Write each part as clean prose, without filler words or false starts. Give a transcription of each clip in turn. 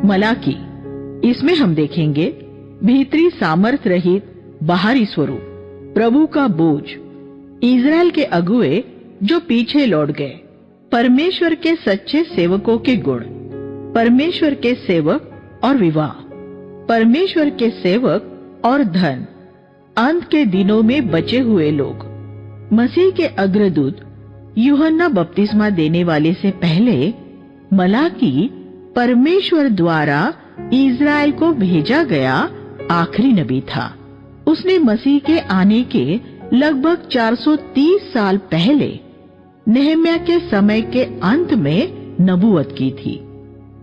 मलाकी, इसमें हम देखेंगे भीतरी सामर्थ रहित बाहरी स्वरूप, प्रभु का बोझ, इज़राइल के अगुए जो पीछे लौट गए, परमेश्वर के सच्चे सेवकों के गुण, परमेश्वर के सेवक और विवाह, परमेश्वर के सेवक और धन, अंत के दिनों में बचे हुए लोग, मसीह के अग्रदूत यूहन्ना बपतिस्मा देने वाले से पहले मलाकी परमेश्वर द्वारा इज़राइल को भेजा गया आखिरी नबी था। उसने मसीह के आने के लगभग 430 साल पहले नेहम्याह के समय के अंत में नबूवत की थी।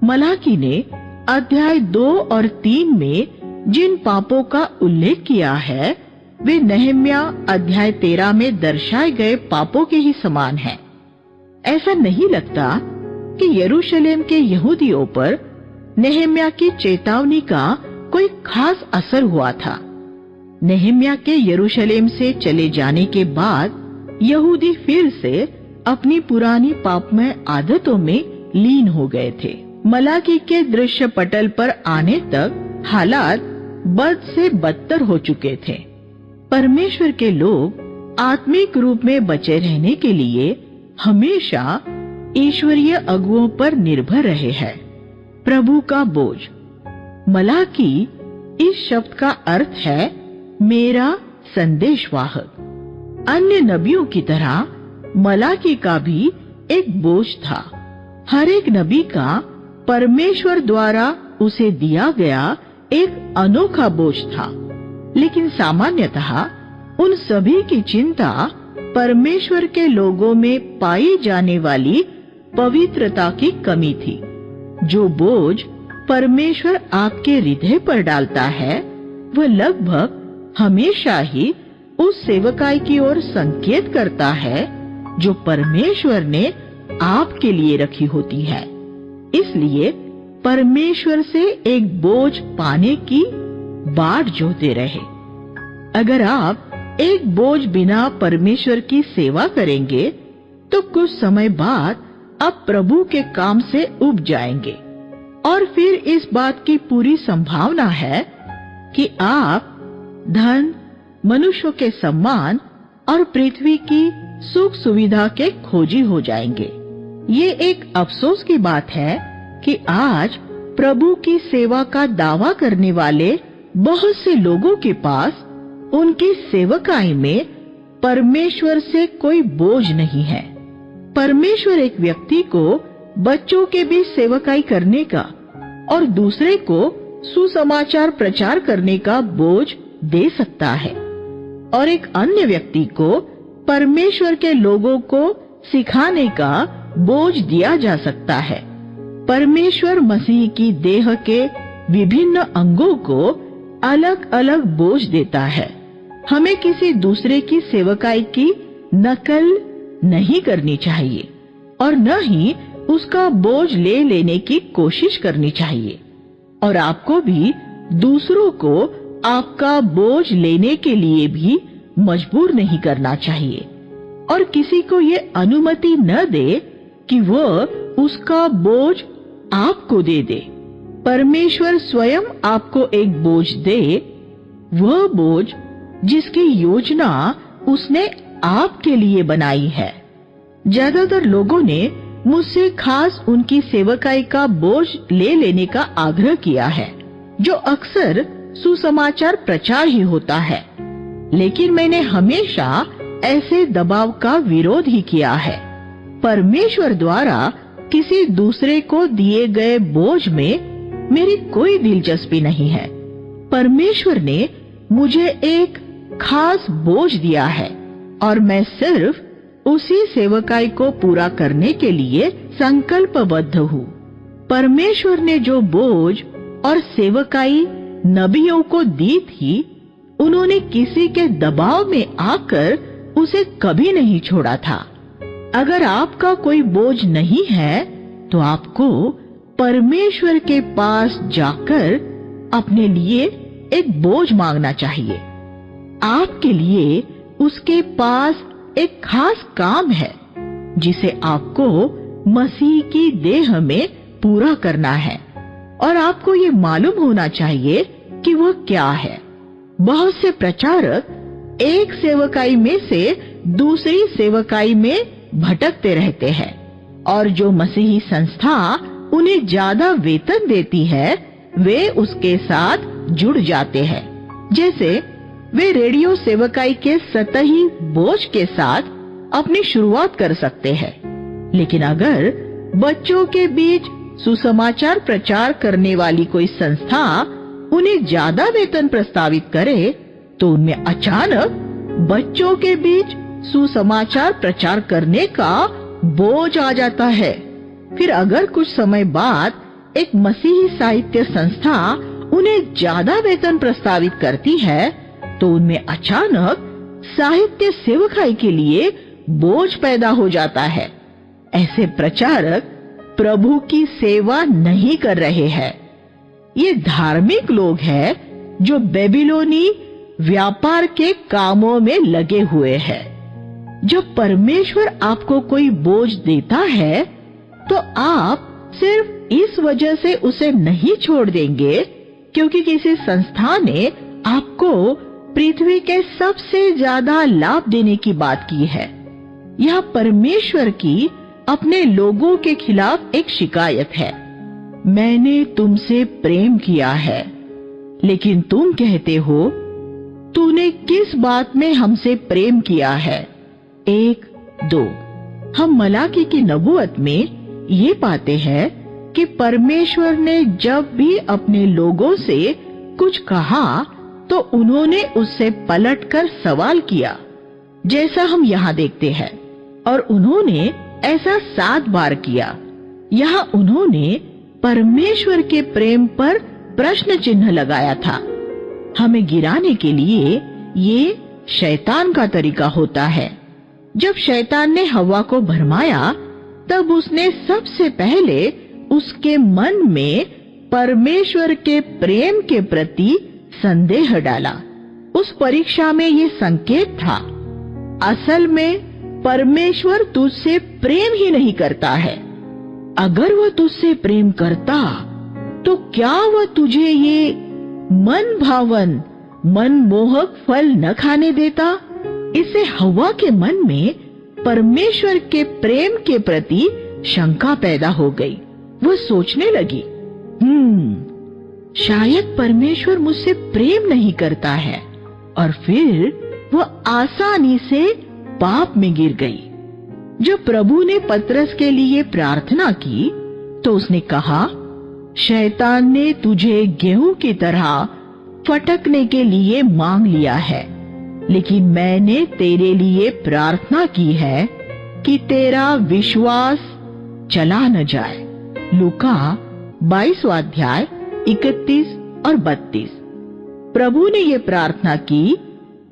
मलाकी ने अध्याय 2 और 3 में जिन पापों का उल्लेख किया है वे नेहम्याह अध्याय 13 में दर्शाए गए पापों के ही समान हैं। ऐसा नहीं लगता कि यरूशलेम के यहूदियों पर नेहम्याह की चेतावनी का कोई खास असर हुआ था। नेहम्याह के यरूशलेम से चले जाने के बाद यहूदी फिर से अपनी पुरानी पापमय आदतों में लीन हो गए थे। मलाकी के दृश्य पटल पर आने तक हालात बद से बदतर हो चुके थे। परमेश्वर के लोग आत्मिक रूप में बचे रहने के लिए हमेशा ईश्वरीय अगुओं पर निर्भर रहे हैं। प्रभु का बोझ, मलाकी इस शब्द का अर्थ है मेरा संदेशवाहक। अन्य नबियों की तरह मलाकी का भी एक बोझ था। हर एक नबी का परमेश्वर द्वारा उसे दिया गया एक अनोखा बोझ था, लेकिन सामान्यतः उन सभी की चिंता परमेश्वर के लोगों में पाई जाने वाली पवित्रता की कमी थी। जो बोझ परमेश्वर आपके हृदय पर डालता है वह लगभग हमेशा ही उस सेवकाई की ओर संकेत करता है जो परमेश्वर ने आपके लिए रखी होती है। इसलिए परमेश्वर से एक बोझ पाने की बाट जोते रहे। अगर आप एक बोझ बिना परमेश्वर की सेवा करेंगे तो कुछ समय बाद आप प्रभु के काम से उब जाएंगे और फिर इस बात की पूरी संभावना है कि आप धन, मनुष्यों के सम्मान और पृथ्वी की सुख सुविधा के खोजी हो जाएंगे। ये एक अफसोस की बात है कि आज प्रभु की सेवा का दावा करने वाले बहुत से लोगों के पास उनकी सेवकाई में परमेश्वर से कोई बोझ नहीं है। परमेश्वर एक व्यक्ति को बच्चों के बीच सेवकाई करने का और दूसरे को सुसमाचार प्रचार करने का बोझ दे सकता है और एक अन्य व्यक्ति को परमेश्वर के लोगों को सिखाने का बोझ दिया जा सकता है। परमेश्वर मसीह की देह के विभिन्न अंगों को अलग अलग बोझ देता है। हमें किसी दूसरे की सेवकाई की नकल नहीं करनी चाहिए और न ही उसका बोझ ले लेने की कोशिश करनी चाहिए, और आपको भी दूसरों को आपका बोझ लेने के लिए भी मजबूर नहीं करना चाहिए और किसी को ये अनुमति न दे कि वह उसका बोझ आपको दे दे। परमेश्वर स्वयं आपको एक बोझ दे, वह बोझ जिसकी योजना उसने आपके लिए बनाई है। ज्यादातर लोगों ने मुझसे खास उनकी सेवकाई का बोझ ले लेने का आग्रह किया है, जो अक्सर सुसमाचार प्रचार ही होता है, लेकिन मैंने हमेशा ऐसे दबाव का विरोध ही किया है। परमेश्वर द्वारा किसी दूसरे को दिए गए बोझ में मेरी कोई दिलचस्पी नहीं है। परमेश्वर ने मुझे एक खास बोझ दिया है और मैं सिर्फ उसी सेवकाई को पूरा करने के लिए संकल्पबद्ध हूँ। परमेश्वर ने जो बोझ और सेवकाई नबियों को दी थी, उन्होंने किसी के दबाव में आकर उसे कभी नहीं छोड़ा था। अगर आपका कोई बोझ नहीं है तो आपको परमेश्वर के पास जाकर अपने लिए एक बोझ मांगना चाहिए। आपके लिए उसके पास एक खास काम है जिसे आपको मसीह की देह में पूरा करना है। और आपको ये मालूम होना चाहिए कि वह क्या है। बहुत से प्रचारक एक सेवकाई में से दूसरी सेवकाई में भटकते रहते हैं और जो मसीही संस्था उन्हें ज्यादा वेतन देती है वे उसके साथ जुड़ जाते हैं। जैसे वे रेडियो सेवकाई के सतही बोझ के साथ अपनी शुरुआत कर सकते हैं, लेकिन अगर बच्चों के बीच सुसमाचार प्रचार करने वाली कोई संस्था उन्हें ज्यादा वेतन प्रस्तावित करे तो उनमें अचानक बच्चों के बीच सुसमाचार प्रचार करने का बोझ आ जाता है। फिर अगर कुछ समय बाद एक मसीही साहित्य संस्था उन्हें ज्यादा वेतन प्रस्तावित करती है तो उनमें अचानक साहित्य सेवकाई के लिए बोझ पैदा हो जाता है। ऐसे प्रचारक प्रभु की सेवा नहीं कर रहे हैं। ये धार्मिक लोग हैं जो बेबीलोनी व्यापार के कामों में लगे हुए हैं। जब परमेश्वर आपको कोई बोझ देता है तो आप सिर्फ इस वजह से उसे नहीं छोड़ देंगे क्योंकि किसी संस्था ने आपको पृथ्वी के सबसे ज्यादा लाभ देने की बात की है। यह परमेश्वर की अपने लोगों के खिलाफ एक शिकायत है। मैंने तुमसे प्रेम किया है, लेकिन तुम कहते हो तूने किस बात में हमसे प्रेम किया है। 1-2 हम मलाकी की नबूवत में ये पाते हैं कि परमेश्वर ने जब भी अपने लोगों से कुछ कहा तो उन्होंने उससे पलटकर सवाल किया, जैसा हम यहाँ देखते हैं, और उन्होंने ऐसा 7 बार किया। यहाँ उन्होंने परमेश्वर के प्रेम पर प्रश्न चिन्ह लगाया था। हमें गिराने के लिए ये शैतान का तरीका होता है। जब शैतान ने हव्वा को भरमाया तब उसने सबसे पहले उसके मन में परमेश्वर के प्रेम के प्रति संदेह डाला। उस परीक्षा में ये संकेत था, असल में परमेश्वर तुझसे प्रेम ही नहीं करता है। अगर वह तुझसे प्रेम करता तो क्या वह तुझे ये मन भावन मनमोहक फल न खाने देता। इससे हव्वा के मन में परमेश्वर के प्रेम के प्रति शंका पैदा हो गई। वह सोचने लगी, शायद परमेश्वर मुझसे प्रेम नहीं करता है, और फिर वह आसानी से पाप में गिर गई। जब प्रभु ने पतरस के लिए प्रार्थना की तो उसने कहा, शैतान ने तुझे गेहूं की तरह फटकने के लिए मांग लिया है, लेकिन मैंने तेरे लिए प्रार्थना की है कि तेरा विश्वास चला न जाए। लूका 22वां अध्याय 31 और 32। प्रभु ने ये प्रार्थना की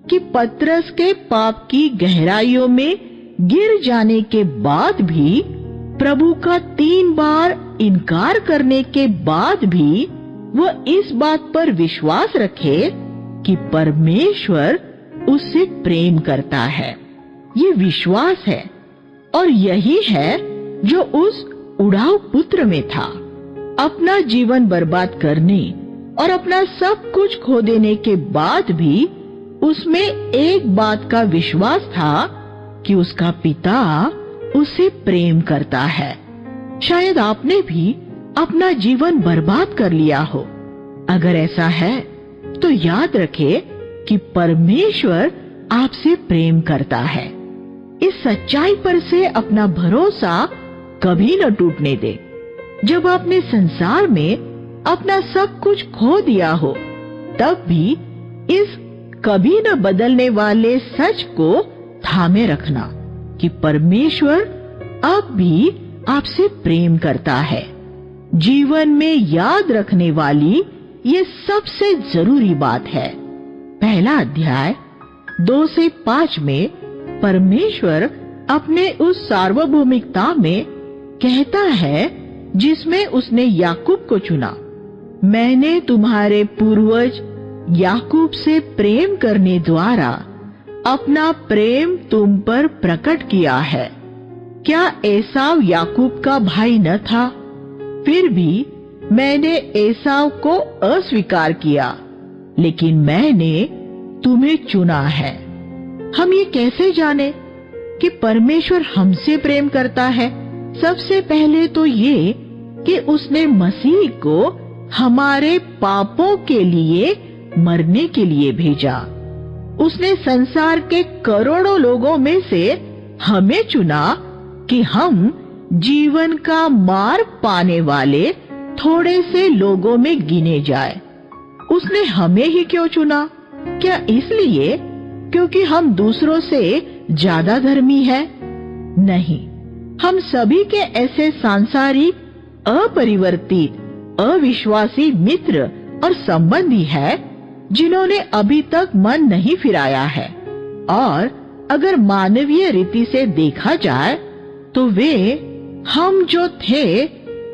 कि पतरस के पाप की गहराइयों में गिर जाने के बाद भी, प्रभु का 3 बार इनकार करने के बाद भी वह इस बात पर विश्वास रखे कि परमेश्वर उससे प्रेम करता है। ये विश्वास है और यही है जो उस उड़ाऊ पुत्र में था। अपना जीवन बर्बाद करने और अपना सब कुछ खो देने के बाद भी उसमें एक बात का विश्वास था कि उसका पिता उसे प्रेम करता है। शायद आपने भी अपना जीवन बर्बाद कर लिया हो। अगर ऐसा है तो याद रखें कि परमेश्वर आपसे प्रेम करता है। इस सच्चाई पर से अपना भरोसा कभी न टूटने दे। जब आपने संसार में अपना सब कुछ खो दिया हो, तब भी इस कभी न बदलने वाले सच को थामे रखना कि परमेश्वर अब भी आपसे प्रेम करता है। जीवन में याद रखने वाली ये सबसे जरूरी बात है। पहला अध्याय 2 से 5 में परमेश्वर अपने उस सार्वभौमिकता में कहता है जिसमें उसने याकूब को चुना। मैंने तुम्हारे पूर्वज याकूब से प्रेम करने द्वारा अपना प्रेम तुम पर प्रकट किया है। क्या एसाव याकूब का भाई न था? फिर भी मैंने एसाव को अस्वीकार किया, लेकिन मैंने तुम्हें चुना है। हम ये कैसे जाने कि परमेश्वर हमसे प्रेम करता है? सबसे पहले तो ये कि उसने मसीह को हमारे पापों के लिए मरने के लिए भेजा। उसने संसार के करोड़ों लोगों में से हमें चुना कि हम जीवन का मार्ग पाने वाले थोड़े से लोगों में गिने जाए। उसने हमें ही क्यों चुना? क्या इसलिए क्योंकि हम दूसरों से ज्यादा धर्मी हैं? नहीं, हम सभी के ऐसे सांसारिक, अपरिवर्तित, अविश्वासी मित्र और संबंधी हैं जिन्होंने अभी तक मन नहीं फिराया है। और अगर मानवीय रीति से देखा जाए तो वे हम जो थे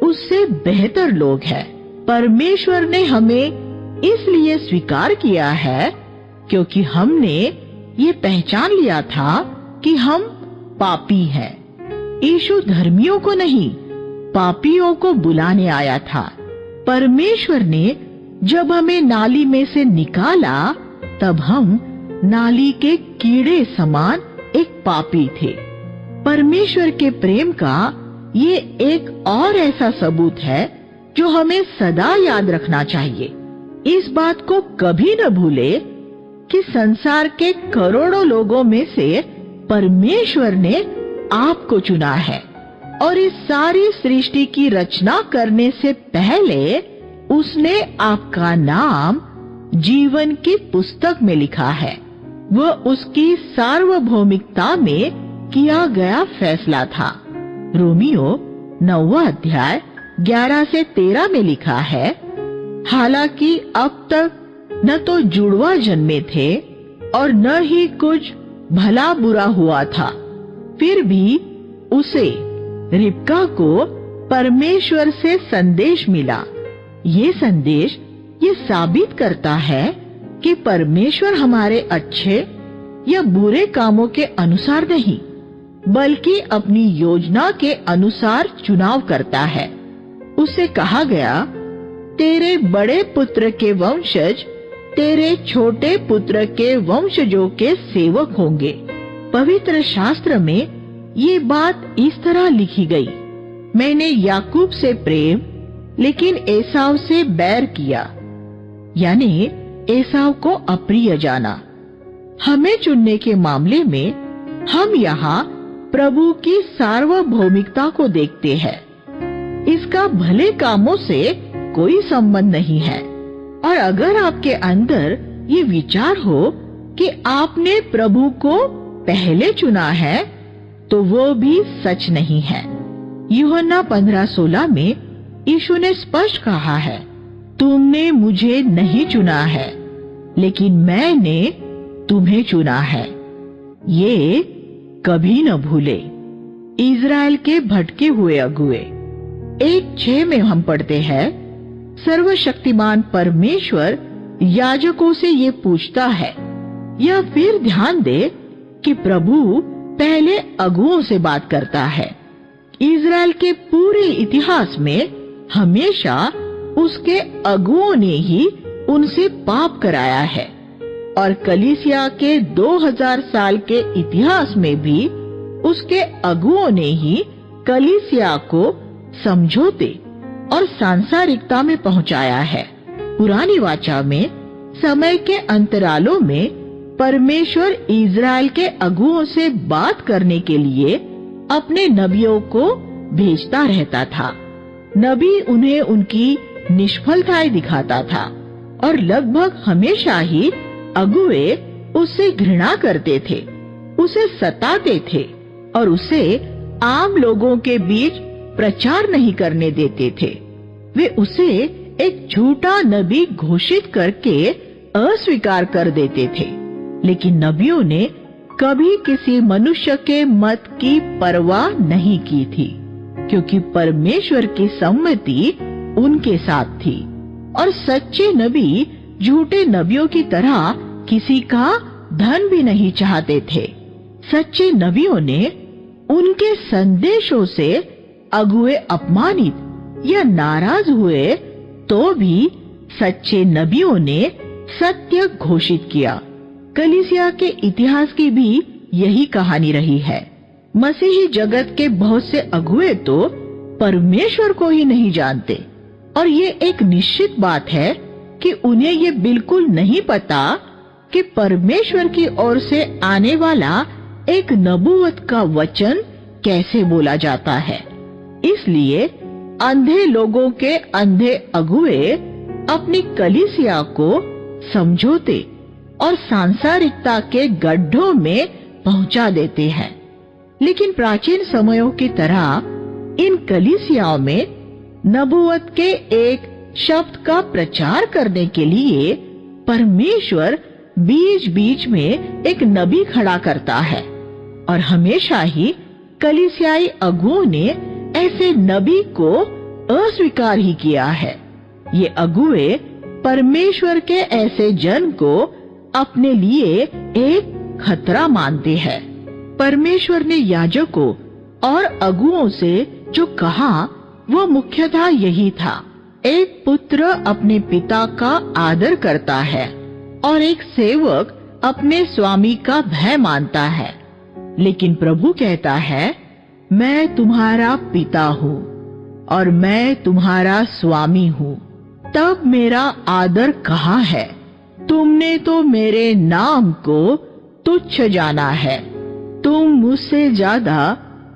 उससे बेहतर लोग हैं। परमेश्वर ने हमें इसलिए स्वीकार किया है क्योंकि हमने ये पहचान लिया था कि हम पापी हैं। यीशु धर्मियों को नहीं, पापियों को बुलाने आया था। परमेश्वर ने जब हमें नाली में से निकाला तब हम नाली के कीड़े समान एक पापी थे। परमेश्वर के प्रेम का ये एक और ऐसा सबूत है जो हमें सदा याद रखना चाहिए। इस बात को कभी न भूले कि संसार के करोड़ों लोगों में से परमेश्वर ने आपको चुना है और इस सारी सृष्टि की रचना करने से पहले उसने आपका नाम जीवन की पुस्तक में लिखा है। वह उसकी सार्वभौमिकता में किया गया फैसला था। रोमियो 9वां अध्याय 11 से 13 में लिखा है, हालांकि अब तक न तो जुड़वा जन्मे थे और न ही कुछ भला बुरा हुआ था, फिर भी उसे रिबका को परमेश्वर से संदेश मिला। ये संदेश ये साबित करता है कि परमेश्वर हमारे अच्छे या बुरे कामों के अनुसार नहीं, बल्कि अपनी योजना के अनुसार चुनाव करता है। उसे कहा गया, तेरे बड़े पुत्र के वंशज तेरे छोटे पुत्र के वंशजों के सेवक होंगे। पवित्र शास्त्र में ये बात इस तरह लिखी गई, मैंने याकूब से प्रेम लेकिन एसाव से बैर किया, यानी एसाव को अप्रिय जाना। हमें चुनने के मामले में हम यहाँ प्रभु की सार्वभौमिकता को देखते हैं। इसका भले कामों से कोई संबंध नहीं है। और अगर आपके अंदर ये विचार हो कि आपने प्रभु को पहले चुना है तो वो भी सच नहीं है। यूहन्ना 15:16 में यीशु ने स्पष्ट कहा है, तुमने मुझे नहीं चुना है लेकिन मैंने तुम्हें चुना है। ये कभी न भूले। इज़राइल के भटके हुए अगुए 1:6 में हम पढ़ते हैं, सर्वशक्तिमान परमेश्वर याजकों से ये पूछता है। यह फिर ध्यान दे कि प्रभु पहले अगुओं से बात करता है। इज़राइल के पूरे इतिहास में हमेशा उसके अगुओं ने ही उनसे पाप कराया है और कलीसिया के 2000 साल के इतिहास में भी उसके अगुओं ने ही कलीसिया को समझौते और सांसारिकता में पहुंचाया है। पुरानी वाचा में समय के अंतरालों में परमेश्वर इज़राइल के अगुओं से बात करने के लिए अपने नबियों को भेजता रहता था। नबी उन्हें उनकी निष्फलताएं दिखाता था और लगभग हमेशा ही अगुए उससे घृणा करते थे, उसे सताते थे और उसे आम लोगों के बीच प्रचार नहीं करने देते थे। वे उसे एक झूठा नबी घोषित करके अस्वीकार कर देते थे। लेकिन नबियों ने कभी किसी मनुष्य के मत की परवाह नहीं की थी, क्योंकि परमेश्वर की सम्मति उनके साथ थी। और सच्चे नबी झूठे नबियों की तरह किसी का धन भी नहीं चाहते थे। सच्चे नबियों ने उनके संदेशों से अगुए अपमानित या नाराज हुए तो भी सच्चे नबियों ने सत्य घोषित किया। कलीसिया के इतिहास की भी यही कहानी रही है। मसीही जगत के बहुत से अगुए तो परमेश्वर को ही नहीं जानते, और ये एक निश्चित बात है कि उन्हें ये बिल्कुल नहीं पता कि परमेश्वर की ओर से आने वाला एक नबूवत का वचन कैसे बोला जाता है। इसलिए अंधे लोगों के अंधे अगुए अपनी कलीसिया को समझौते और सांसारिकता के गड्ढों में पहुंचा देते हैं। लेकिन प्राचीन समयों की तरह इन कलीसियाओं में नबूवत के एक शब्द का प्रचार करने के लिए परमेश्वर बीच बीच में एक नबी खड़ा करता है, और हमेशा ही कलीसियाई अगुओं ने ऐसे नबी को अस्वीकार ही किया है। ये अगुए परमेश्वर के ऐसे जन को अपने लिए एक खतरा मानते हैं। परमेश्वर ने याजकों और अगुओं से जो कहा वो मुख्यतः यही था, एक पुत्र अपने पिता का आदर करता है और एक सेवक अपने स्वामी का भय मानता है। लेकिन प्रभु कहता है, मैं तुम्हारा पिता हूँ और मैं तुम्हारा स्वामी हूँ, तब मेरा आदर कहाँ है? तुमने तो मेरे नाम को तुच्छ जाना है। तुम मुझसे ज्यादा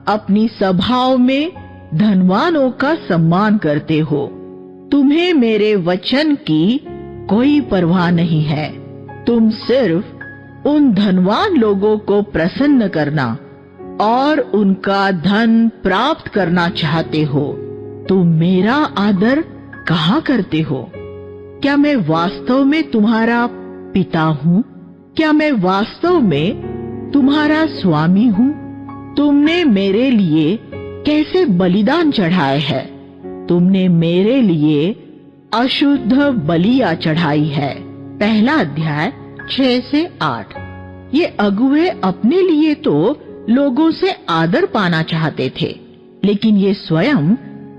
अपनी सभाओं में धनवानों का सम्मान करते हो। तुम्हें मेरे वचन की कोई परवाह नहीं है। तुम सिर्फ उन धनवान लोगों को प्रसन्न करना और उनका धन प्राप्त करना चाहते हो। तुम मेरा आदर कहाँ करते हो? क्या मैं वास्तव में तुम्हारा पिता हूँ? क्या मैं वास्तव में तुम्हारा स्वामी हूँ? तुमने मेरे लिए कैसे बलिदान चढ़ाए है? तुमने मेरे लिए अशुद्ध बलियां चढ़ाई है। पहला अध्याय 6 से 8। ये अगुए अपने लिए तो लोगों से आदर पाना चाहते थे, लेकिन ये स्वयं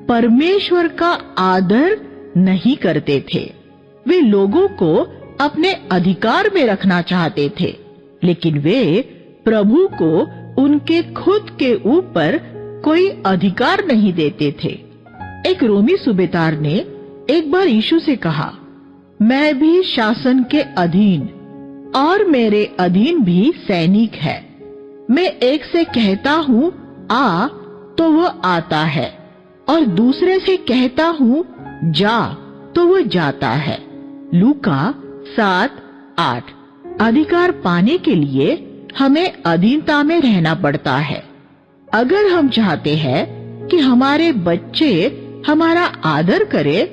परमेश्वर का आदर नहीं करते थे। वे लोगों को अपने अधिकार में रखना चाहते थे, लेकिन वे प्रभु को उनके खुद के ऊपर कोई अधिकार नहीं देते थे। एक रोमी सूबेदार ने एक बार यीशु से कहा, मैं भी शासन के अधीन और मेरे अधीन भी सैनिक है। मैं एक से कहता हूँ आ, तो वो आता है, और दूसरे से कहता हूँ जा, तो वो जाता है। लूका 7:8। अधिकार पाने के लिए हमें अधीनता में रहना पड़ता है। अगर हम चाहते हैं कि हमारे बच्चे हमारा आदर करें,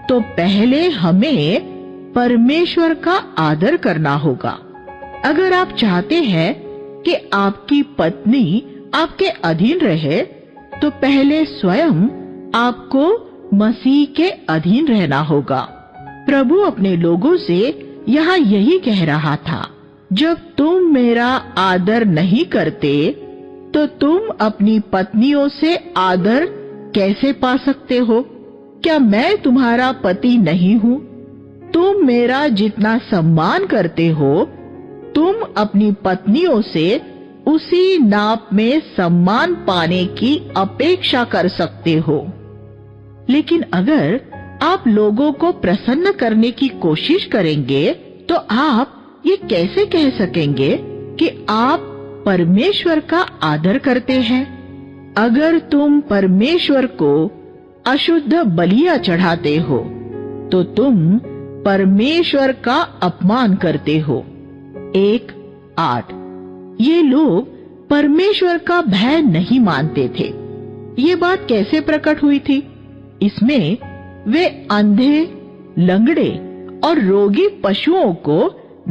तो पहले हमें परमेश्वर का आदर करना होगा। अगर आप चाहते हैं कि आपकी पत्नी आपके अधीन रहे, तो पहले स्वयं आपको मसीह के अधीन रहना होगा। प्रभु अपने लोगों से यहाँ यही कह रहा था, जब तुम मेरा आदर नहीं करते, तो तुम अपनी पत्नियों से आदर कैसे पा सकते हो? क्या मैं तुम्हारा पति नहीं हूँ? तुम मेरा जितना सम्मान करते हो, तुम अपनी पत्नियों से उसी नाप में सम्मान पाने की अपेक्षा कर सकते हो। लेकिन अगर आप लोगों को प्रसन्न करने की कोशिश करेंगे, तो आप ये कैसे कह सकेंगे कि आप परमेश्वर का आदर करते हैं? अगर तुम परमेश्वर को अशुद्ध बलियां चढ़ाते हो, तो तुम परमेश्वर का अपमान करते हो। 1:8। ये लोग परमेश्वर का भय नहीं मानते थे। ये बात कैसे प्रकट हुई थी? इसमें वे अंधे, लंगड़े और रोगी पशुओं को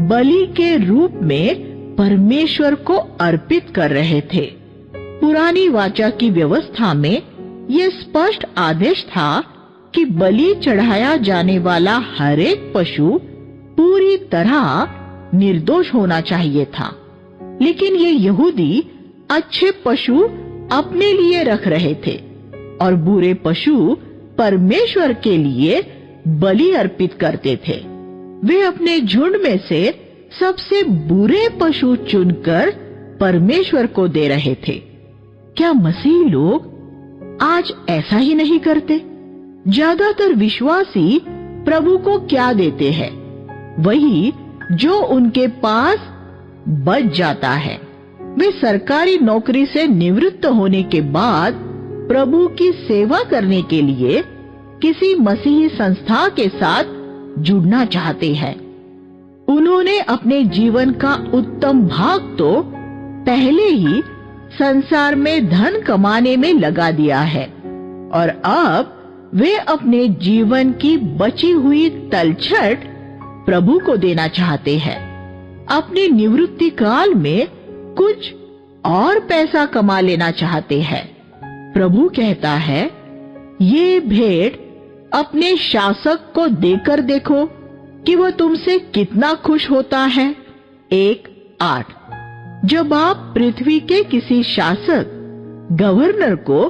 बलि के रूप में परमेश्वर को अर्पित कर रहे थे। पुरानी वाचा की व्यवस्था में यह स्पष्ट आदेश था कि बलि चढ़ाया जाने वाला हर एक पशु पूरी तरह निर्दोष होना चाहिए था। लेकिन ये यहूदी अच्छे पशु अपने लिए रख रहे थे और बुरे पशु परमेश्वर के लिए बलि अर्पित करते थे। वे अपने झुंड में से सबसे बुरे पशु चुनकर परमेश्वर को दे रहे थे। क्या मसीह लोग आज ऐसा ही नहीं करते? ज्यादातर विश्वासी प्रभु को क्या देते हैं? वही जो उनके पास बच जाता है। वे सरकारी नौकरी से निवृत्त होने के बाद प्रभु की सेवा करने के लिए किसी मसीही संस्था के साथ जुड़ना चाहते हैं। उन्होंने अपने जीवन का उत्तम भाग तो पहले ही संसार में धन कमाने में लगा दिया है और अब वे अपने जीवन की बची हुई तलछट प्रभु को देना चाहते हैं। अपने निवृत्ति काल में कुछ और पैसा कमा लेना चाहते हैं। प्रभु कहता है, ये भेंट अपने शासक को देकर देखो कि वह तुमसे कितना खुश होता है। 1:8। जब आप पृथ्वी के किसी शासक, गवर्नर को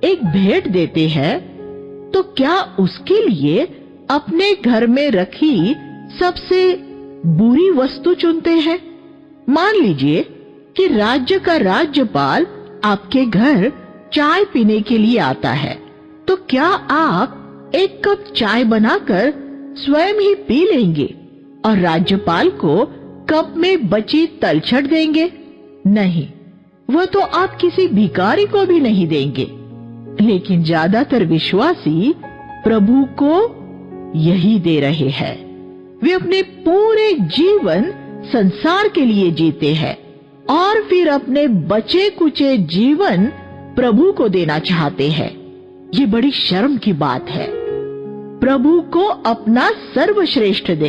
एक भेंट देते हैं, तो क्या उसके लिए अपने घर में रखी सबसे बुरी वस्तु चुनते हैं? मान लीजिए कि राज्य का राज्यपाल आपके घर चाय पीने के लिए आता है, तो क्या आप एक कप चाय बनाकर स्वयं ही पी लेंगे और राज्यपाल को कप में बची तलछट देंगे? नहीं, वह तो आप किसी भिखारी को भी नहीं देंगे। लेकिन ज्यादातर विश्वासी प्रभु को यही दे रहे हैं। वे अपने पूरे जीवन संसार के लिए जीते हैं और फिर अपने बचे कुचे जीवन प्रभु को देना चाहते हैं। ये बड़ी शर्म की बात है। प्रभु को अपना सर्वश्रेष्ठ दे,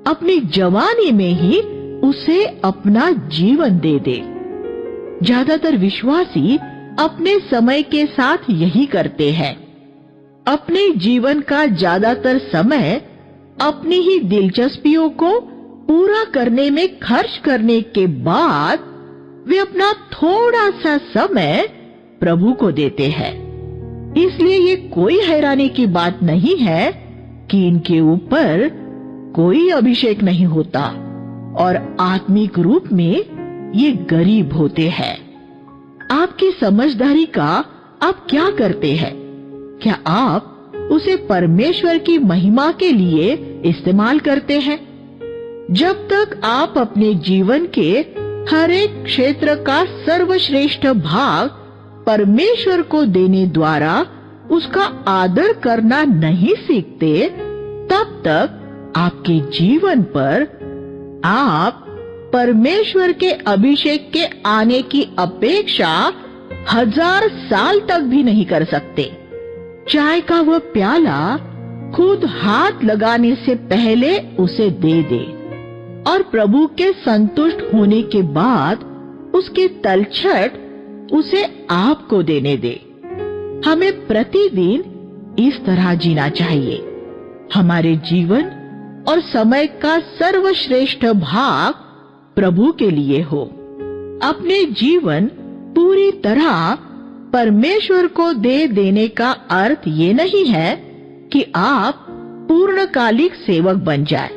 अपनी जवानी में ही उसे अपना जीवन दे दे। ज्यादातर विश्वासी अपने समय के साथ यही करते हैं। अपने जीवन का ज्यादातर समय अपनी ही दिलचस्पियों को पूरा करने में खर्च करने के बाद वे अपना थोड़ा सा समय प्रभु को देते हैं। इसलिए ये कोई हैरानी की बात नहीं है कि इनके ऊपर कोई अभिषेक नहीं होता और आत्मिक रूप में ये गरीब होते हैं। आपकी समझदारी का आप क्या करते हैं? क्या आप उसे परमेश्वर की महिमा के लिए इस्तेमाल करते हैं? जब तक आप अपने जीवन के हर एक क्षेत्र का सर्वश्रेष्ठ भाग परमेश्वर को देने द्वारा उसका आदर करना नहीं सीखते, तब तक आपके जीवन पर आप परमेश्वर के अभिषेक के आने की अपेक्षा 1000 साल तक भी नहीं कर सकते। चाय का वह प्याला खुद हाथ लगाने से पहले उसे दे दे और प्रभु के संतुष्ट होने के बाद उसकी तलछट उसे आपको देने दे। हमें प्रतिदिन इस तरह जीना चाहिए। हमारे जीवन और समय का सर्वश्रेष्ठ भाग प्रभु के लिए हो। अपने जीवन पूरी तरह परमेश्वर को दे देने का अर्थ ये नहीं है कि आप पूर्णकालिक सेवक बन जाए।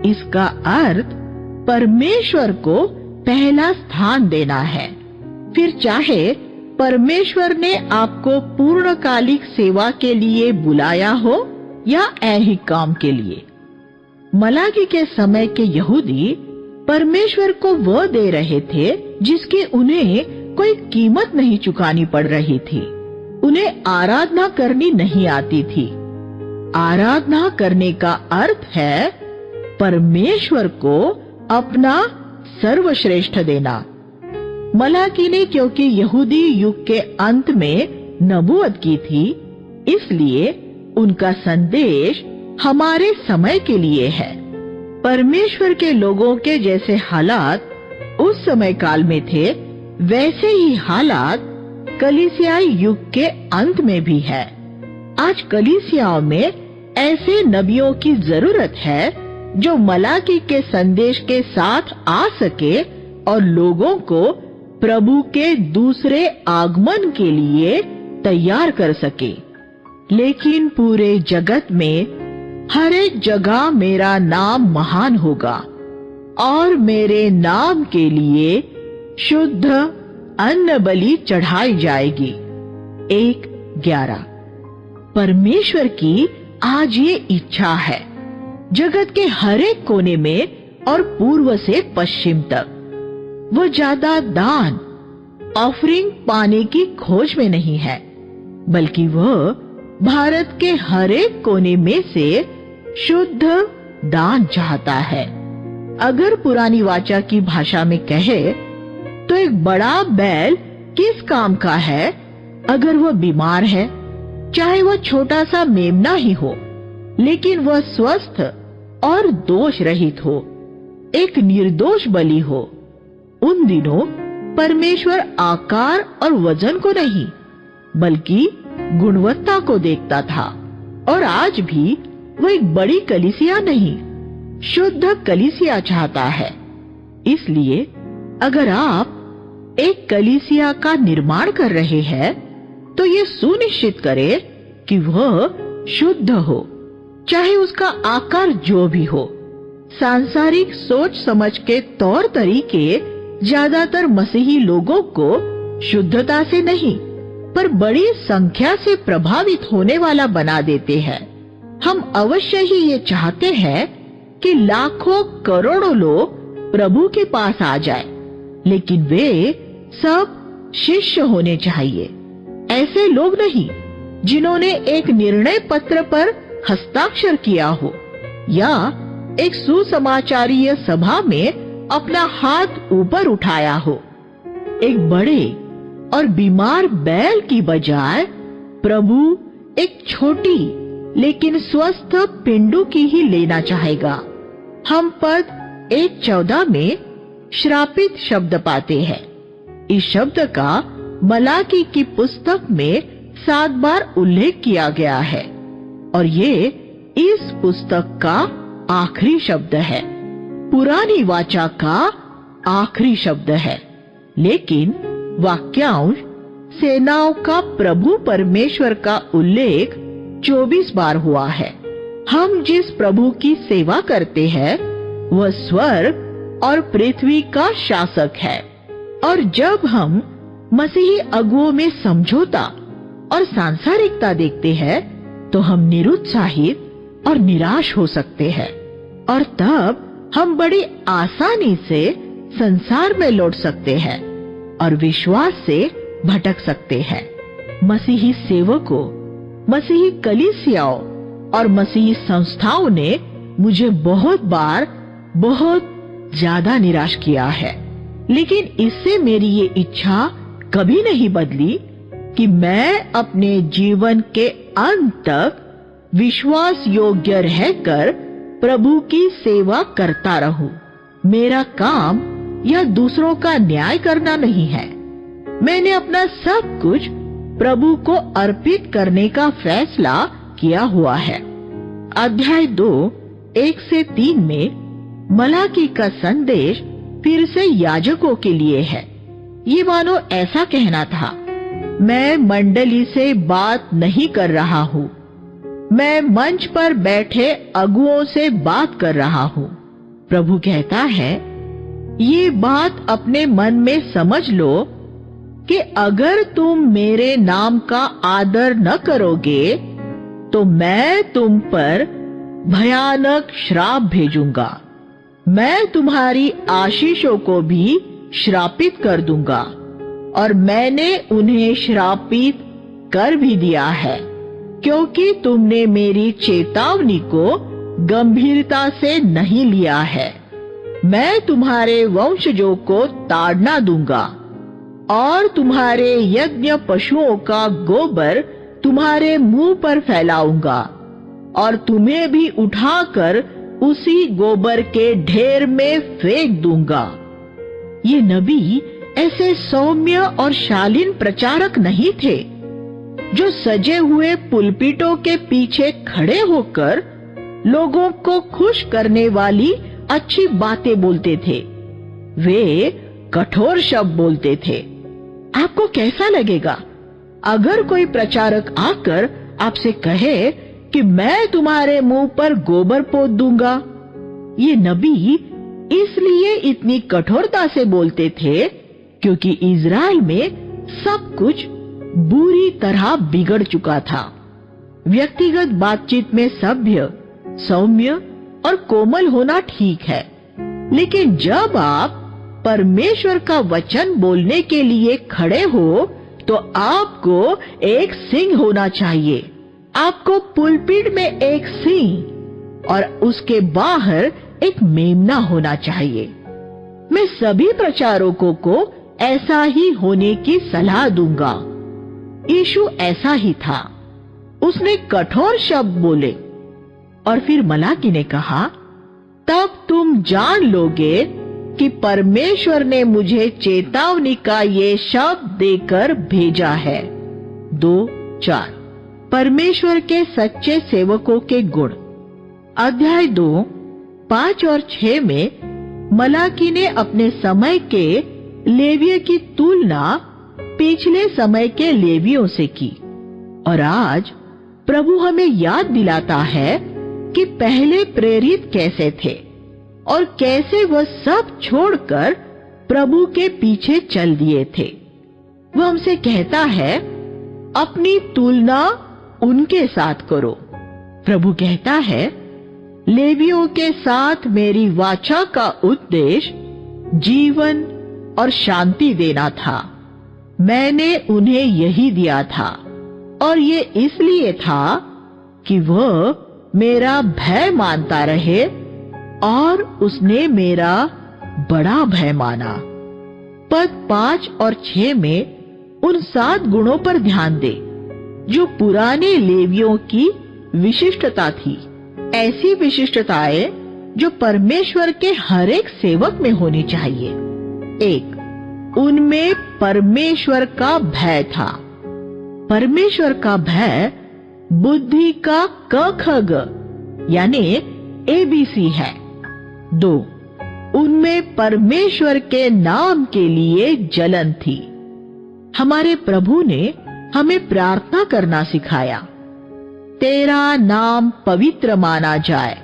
इसका अर्थ परमेश्वर को पहला स्थान देना है। फिर चाहे परमेश्वर ने आपको पूर्णकालिक सेवा के लिए बुलाया हो या ऐहिक काम के लिए। मलाकी के समय के यहूदी परमेश्वर को वह दे रहे थे जिसकी उन्हें कोई कीमत नहीं चुकानी पड़ रही थी। उन्हें आराधना करनी नहीं आती थी। आराधना करने का अर्थ है परमेश्वर को अपना सर्वश्रेष्ठ देना। मलाकी ने क्योंकि यहूदी युग के अंत में नबूवत की थी, इसलिए उनका संदेश हमारे समय के लिए है। परमेश्वर के लोगों के जैसे हालात उस समय काल में थे, वैसे ही हालात कलीसियाई युग के अंत में भी है। आज कलीसियाओं में ऐसे नबियों की जरूरत है जो मलाकी के संदेश के साथ आ सके और लोगों को प्रभु के दूसरे आगमन के लिए तैयार कर सके। लेकिन पूरे जगत में हर एक जगह मेरा नाम महान होगा और मेरे नाम के लिए शुद्ध अन्न बलि चढ़ाई जाएगी। 1:11। परमेश्वर की आज ये इच्छा है, जगत के हर एक कोने में और पूर्व से पश्चिम तक वो ज्यादा दान ऑफरिंग पाने की खोज में नहीं है, बल्कि वह भारत के हर एक कोने में से शुद्ध दान चाहता है। अगर पुरानी वाचा की भाषा में कहे तो एक बड़ा बैल किस काम का है अगर वह बीमार है, चाहे वह छोटा सा मेमना ही हो, लेकिन वह स्वस्थ और दोष रहित हो, एक निर्दोष बलि हो। उन दिनों परमेश्वर आकार और वजन को नहीं बल्कि गुणवत्ता को देखता था, और आज भी वो एक बड़ी कलीसिया नहीं, शुद्ध कलीसिया चाहता है। इसलिए अगर आप एक कलीसिया का निर्माण कर रहे हैं तो ये सुनिश्चित करें कि वह शुद्ध हो, चाहे उसका आकार जो भी हो। सांसारिक सोच समझ के तौर तरीके ज्यादातर मसीही लोगों को शुद्धता से नहीं पर बड़ी संख्या से प्रभावित होने वाला बना देते हैं। हम अवश्य ही ये चाहते हैं कि लाखों करोड़ों लोग प्रभु के पास आ जाए, लेकिन वे सब शिष्य होने चाहिए। ऐसे लोग नहीं जिन्होंने एक निर्णय पत्र पर हस्ताक्षर किया हो या एक सुसमाचारीय सभा में अपना हाथ ऊपर उठाया हो। एक बड़े और बीमार बैल की बजाय प्रभु एक छोटी लेकिन स्वस्थ पिंडू की ही लेना चाहेगा। हम पद 1:14 में श्रापित शब्द पाते हैं। इस शब्द का मलाकी की पुस्तक में 7 बार उल्लेख किया गया है और ये इस पुस्तक का आखिरी शब्द है, पुरानी वाचा का आखिरी शब्द है। लेकिन वाक्यांश सेनाओं का प्रभु परमेश्वर का उल्लेख 24 बार हुआ है। हम जिस प्रभु की सेवा करते हैं वह स्वर्ग और पृथ्वी का शासक है, और जब हम मसीही अगुओं में समझौता और सांसारिकता देखते हैं तो हम निरुत्साहित और निराश हो सकते हैं, और तब हम बड़ी आसानी से संसार में लौट सकते हैं और विश्वास से भटक सकते हैं। मसीही सेवकों, मसीही कलीसियाओं और मसीही संस्थाओं ने मुझे बहुत बार बहुत ज्यादा निराश किया है, लेकिन इससे मेरी ये इच्छा कभी नहीं बदली कि मैं अपने जीवन के अंत तक विश्वास योग्य रहकर प्रभु की सेवा करता रहूं। मेरा काम यह दूसरों का न्याय करना नहीं है। मैंने अपना सब कुछ प्रभु को अर्पित करने का फैसला किया हुआ है। अध्याय 2:1-3 में मलाकी का संदेश फिर से याजकों के लिए है। ये मानो ऐसा कहना था, मैं मंडली से बात नहीं कर रहा हूँ, मैं मंच पर बैठे अगुओं से बात कर रहा हूँ। प्रभु कहता है, ये बात अपने मन में समझ लो कि अगर तुम मेरे नाम का आदर न करोगे तो मैं तुम पर भयानक श्राप भेजूंगा। मैं तुम्हारी आशीषों को भी श्रापित कर दूंगा, और मैंने उन्हें श्रापित कर भी दिया है, क्योंकि तुमने मेरी चेतावनी को गंभीरता से नहीं लिया है। मैं तुम्हारे वंशजों को ताड़ना दूंगा और तुम्हारे यज्ञ पशुओं का गोबर तुम्हारे मुंह पर फैलाऊंगा, और तुम्हें भी उठाकर उसी गोबर के ढेर में फेंक दूंगा। ये नबी ऐसे सौम्य और शालीन प्रचारक नहीं थे जो सजे हुए पुलपिटों के पीछे खड़े होकर लोगों को खुश करने वाली अच्छी बातें बोलते थे। वे कठोर शब्द बोलते थे। आपको कैसा लगेगा अगर कोई प्रचारक आकर आपसे कहे कि मैं तुम्हारे मुंह पर गोबर पोत दूंगा। ये नबी इसलिए इतनी कठोरता से बोलते थे क्योंकि इज़राइल में सब कुछ बुरी तरह बिगड़ चुका था। व्यक्तिगत बातचीत में सभ्य, सौम्य और कोमल होना ठीक है, लेकिन जब आप परमेश्वर का वचन बोलने के लिए खड़े हो तो आपको एक सिंह होना चाहिए। आपको पुलपिट में एक सिंह और उसके बाहर एक मेमना होना चाहिए। मैं सभी प्रचारकों को ऐसा ही होने की सलाह दूंगा। यीशु ऐसा ही था। उसने कठोर शब्द बोले और फिर मलाकी ने कहा, तब तुम जान लोगे कि परमेश्वर ने मुझे चेतावनी का ये शब्द देकर भेजा है। 2:4 परमेश्वर के सच्चे सेवकों के गुण। अध्याय 2, 5 और 6 में मलाकी ने अपने समय के लेवियों की तुलना पिछले समय के लेवियों से की और आज प्रभु हमें याद दिलाता है कि पहले प्रेरित कैसे थे और कैसे वह सब छोड़कर प्रभु के पीछे चल दिए थे। वह हमसे कहता है, अपनी तुलना उनके साथ करो। प्रभु कहता है, लेवियों के साथ मेरी वाचा का उद्देश्य जीवन और शांति देना था। मैंने उन्हें यही दिया था और ये इसलिए था कि वह मेरा भय मानता रहे और उसने मेरा बड़ा भय माना। पद 5 और 6 में उन 7 गुणों पर ध्यान दे जो पुराने लेवियों की विशिष्टता थी। ऐसी विशिष्टताएं जो परमेश्वर के हर एक सेवक में होनी चाहिए। 1, उनमें परमेश्वर का भय था। परमेश्वर का भय बुद्धि का क ख ग यानी ABC है। 2, उनमें परमेश्वर के नाम के लिए जलन थी। हमारे प्रभु ने हमें प्रार्थना करना सिखाया, तेरा नाम पवित्र माना जाए।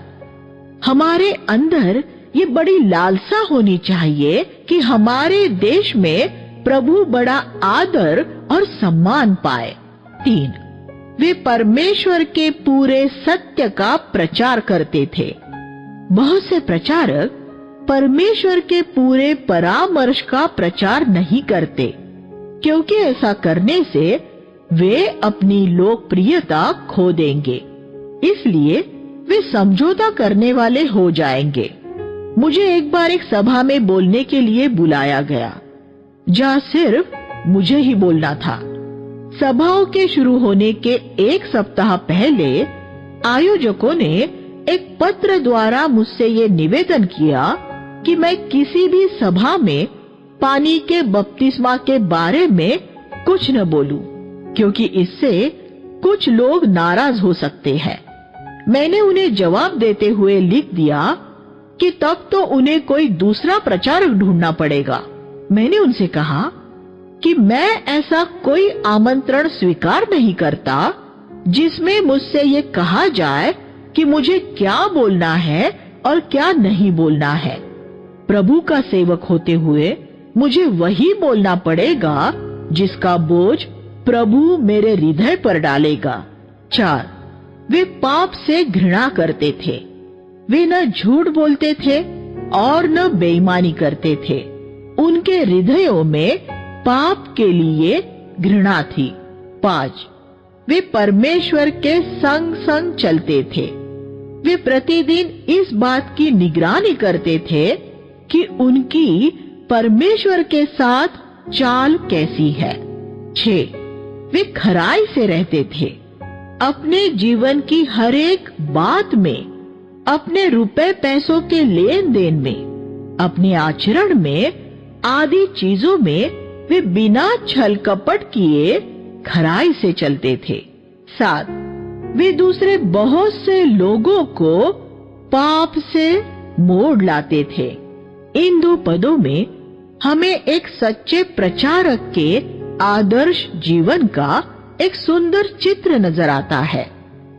हमारे अंदर ये बड़ी लालसा होनी चाहिए कि हमारे देश में प्रभु बड़ा आदर और सम्मान पाए। 3, वे परमेश्वर के पूरे सत्य का प्रचार करते थे। बहुत से प्रचारक परमेश्वर के पूरे परामर्श का प्रचार नहीं करते, क्योंकि ऐसा करने से वे अपनी लोकप्रियता खो देंगे। इसलिए वे समझौता करने वाले हो जाएंगे। मुझे एक बार एक सभा में बोलने के लिए बुलाया गया, जहाँ सिर्फ मुझे ही बोलना था। सभाओं के शुरू होने के एक सप्ताह पहले आयोजकों ने एक पत्र द्वारा मुझसे ये निवेदन किया कि मैं किसी भी सभा में पानी के बपतिस्मा के बारे में कुछ न बोलूं, क्योंकि इससे कुछ लोग नाराज हो सकते हैं। मैंने उन्हें जवाब देते हुए लिख दिया कि तब तो उन्हें कोई दूसरा प्रचारक ढूंढना पड़ेगा। मैंने उनसे कहा कि मैं ऐसा कोई आमंत्रण स्वीकार नहीं करता जिसमें मुझसे ये कहा जाए कि मुझे क्या बोलना है और क्या नहीं बोलना है। प्रभु का सेवक होते हुए मुझे वही बोलना पड़ेगा जिसका बोझ प्रभु मेरे हृदय पर डालेगा। 4, वे पाप से घृणा करते थे। वे न झूठ बोलते थे और न बेईमानी करते थे। उनके हृदयों में पाप के लिए घृणा थी। 5, वे परमेश्वर के संग संग चलते थे। वे प्रतिदिन इस बात की निगरानी करते थे कि उनकी परमेश्वर के साथ चाल कैसी है। 6, वे खराई से रहते थे। अपने जीवन की हर एक बात में, अपने रुपए पैसों के लेन देन में, अपने आचरण में, आदि चीजों में वे बिना छल कपट किए खराई से चलते थे। 7, वे दूसरे बहुत से लोगों को पाप से मोड़ लाते थे। इन 2 पदों में हमें एक सच्चे प्रचारक के आदर्श जीवन का एक सुंदर चित्र नजर आता है।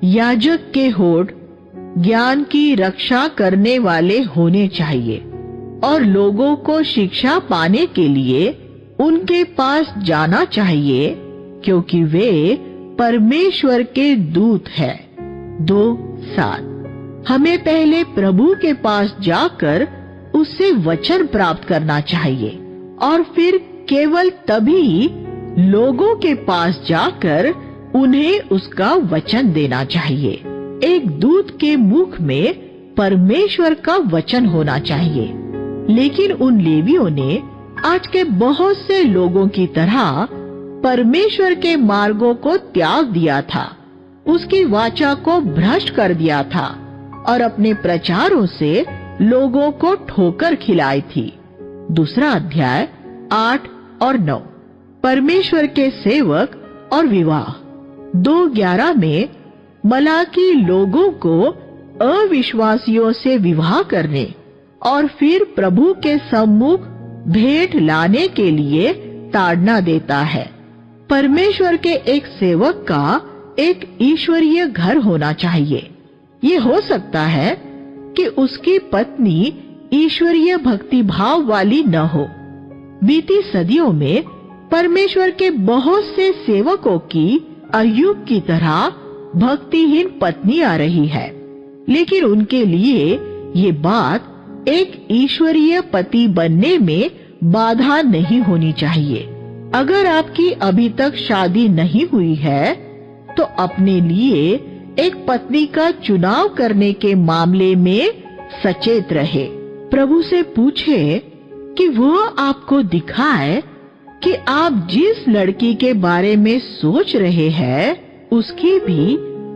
याजक के होठ ज्ञान की रक्षा करने वाले होने चाहिए और लोगों को शिक्षा पाने के लिए उनके पास जाना चाहिए, क्योंकि वे परमेश्वर के दूत हैं। 2:7 हमें पहले प्रभु के पास जाकर उससे वचन प्राप्त करना चाहिए और फिर केवल तभी लोगों के पास जाकर उन्हें उसका वचन देना चाहिए। एक दूत के मुख में परमेश्वर का वचन होना चाहिए। लेकिन उन लेवियों ने आज के बहुत से लोगों की तरह परमेश्वर के मार्गों को त्याग दिया था, उसकी वाचा को भ्रष्ट कर दिया था और अपने प्रचारों से लोगों को ठोकर खिलाई थी। 2 अध्याय 8 और 9 परमेश्वर के सेवक और विवाह। 2:11 में मलाकी लोगों को अविश्वासियों से विवाह करने और फिर प्रभु के सम्मुख भेंट लाने के लिए ताड़ना देता है। परमेश्वर के एक सेवक का एक ईश्वरीय घर होना चाहिए। ये हो सकता है कि उसकी पत्नी ईश्वरीय भक्ति भाव वाली न हो। बीती सदियों में परमेश्वर के बहुत से सेवकों की अय्यूब की तरह भक्तिहीन पत्नी आ रही है, लेकिन उनके लिए ये बात एक ईश्वरीय पति बनने में बाधा नहीं होनी चाहिए। अगर आपकी अभी तक शादी नहीं हुई है तो अपने लिए एक पत्नी का चुनाव करने के मामले में सचेत रहे। प्रभु से पूछे कि वह आपको दिखाए कि आप जिस लड़की के बारे में सोच रहे हैं उसकी भी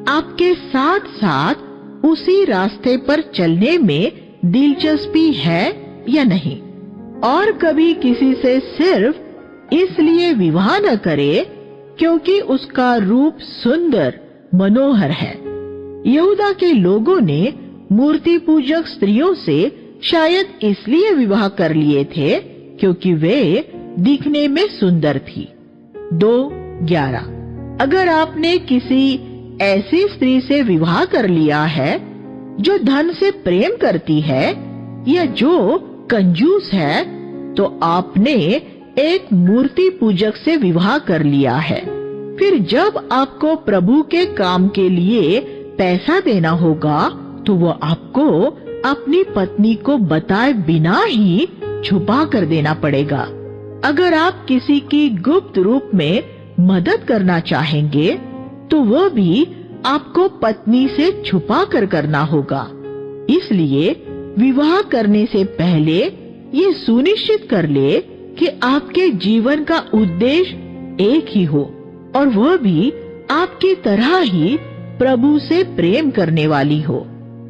आपके साथ साथ उसी रास्ते पर चलने में दिलचस्पी है या नहीं, और कभी किसी से सिर्फ इसलिए विवाह न करे क्योंकि उसका रूप सुंदर मनोहर है। यहूदा के लोगों ने मूर्ति पूजक स्त्रियों से शायद इसलिए विवाह कर लिए थे क्योंकि वे दिखने में सुंदर थी। 2:11 अगर आपने किसी ऐसी स्त्री से विवाह कर लिया है जो धन से प्रेम करती है या जो कंजूस है, तो आपने एक मूर्ति पूजक से विवाह कर लिया है। फिर जब आपको प्रभु के काम के लिए पैसा देना होगा तो वो आपको अपनी पत्नी को बताए बिना ही छुपा कर देना पड़ेगा। अगर आप किसी की गुप्त रूप में मदद करना चाहेंगे तो वह भी आपको पत्नी से छुपा कर करना होगा। इसलिए विवाह करने से पहले ये सुनिश्चित कर ले कि आपके जीवन का उद्देश्य एक ही हो और वह भी आपकी तरह ही प्रभु से प्रेम करने वाली हो।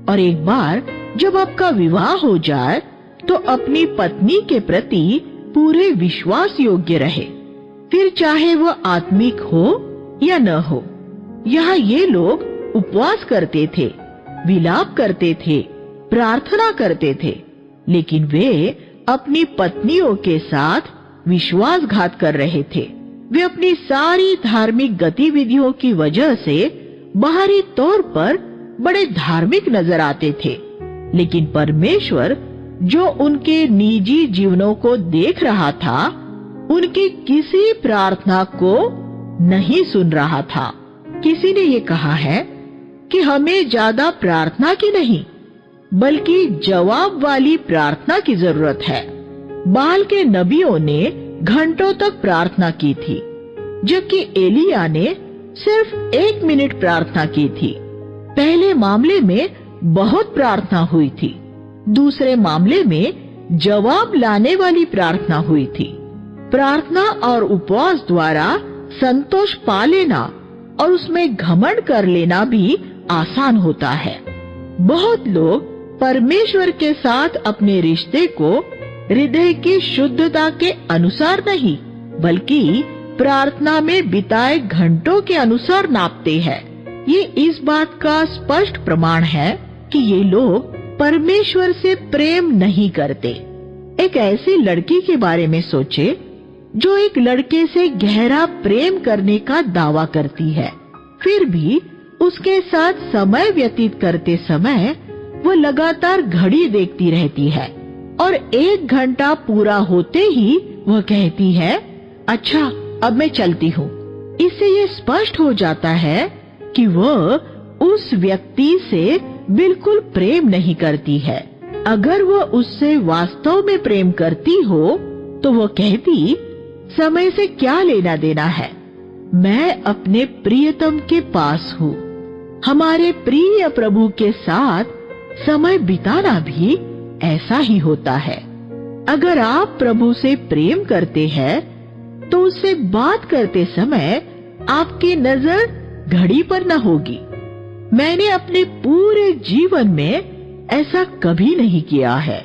और एक बार जब आपका विवाह हो जाए तो अपनी पत्नी के प्रति पूरे विश्वास योग्य रहे, फिर चाहे वह आत्मिक हो या न हो। यहाँ ये लोग उपवास करते थे, विलाप करते थे, प्रार्थना करते थे, लेकिन वे अपनी पत्नियों के साथ विश्वासघात कर रहे थे। वे अपनी सारी धार्मिक गतिविधियों की वजह से बाहरी तौर पर बड़े धार्मिक नजर आते थे, लेकिन परमेश्वर जो उनके निजी जीवनों को देख रहा था, उनकी किसी प्रार्थना को नहीं सुन रहा था। किसी ने ये कहा है कि हमें ज्यादा प्रार्थना की नहीं बल्कि जवाब वाली प्रार्थना की जरूरत है। बाल के नबियों ने घंटों तक प्रार्थना की थी, जबकि एलिया ने सिर्फ 1 मिनट प्रार्थना की थी। पहले मामले में बहुत प्रार्थना हुई थी, दूसरे मामले में जवाब लाने वाली प्रार्थना हुई थी। प्रार्थना और उपवास द्वारा संतोष पा लेना और उसमें घमंड कर लेना भी आसान होता है। बहुत लोग परमेश्वर के साथ अपने रिश्ते को हृदय की शुद्धता के अनुसार नहीं बल्कि प्रार्थना में बिताए घंटों के अनुसार नापते हैं। ये इस बात का स्पष्ट प्रमाण है कि ये लोग परमेश्वर से प्रेम नहीं करते। एक ऐसी लड़की के बारे में सोचे जो एक लड़के से गहरा प्रेम करने का दावा करती है, फिर भी उसके साथ समय व्यतीत करते समय वो लगातार घड़ी देखती रहती है और 1 घंटा पूरा होते ही वह कहती है, अच्छा अब मैं चलती हूँ। इससे ये स्पष्ट हो जाता है कि वह उस व्यक्ति से बिल्कुल प्रेम नहीं करती है। अगर वह उससे वास्तव में प्रेम करती हो तो वह कहती, समय से क्या लेना देना है, मैं अपने प्रियतम के पास हूँ। हमारे प्रिय प्रभु के साथ समय बिताना भी ऐसा ही होता है। अगर आप प्रभु से प्रेम करते हैं तो उससे बात करते समय आपकी नजर घड़ी पर न होगी। मैंने अपने पूरे जीवन में ऐसा कभी नहीं किया है।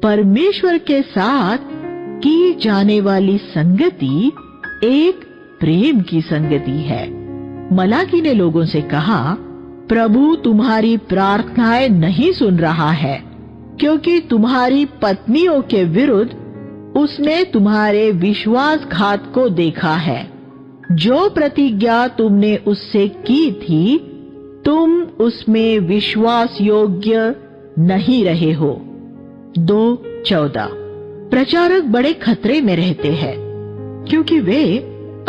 परमेश्वर के साथ की जाने वाली संगति एक प्रेम की संगति है। मलाकी ने लोगों से कहा, प्रभु तुम्हारी प्रार्थनाएं नहीं सुन रहा है, क्योंकि तुम्हारी पत्नियों के विरुद्ध उसने तुम्हारे विश्वासघात को देखा है। जो प्रतिज्ञा तुमने उससे की थी, तुम उसमें विश्वास योग्य नहीं रहे हो। 2:14। प्रचारक बड़े खतरे में रहते हैं, क्योंकि वे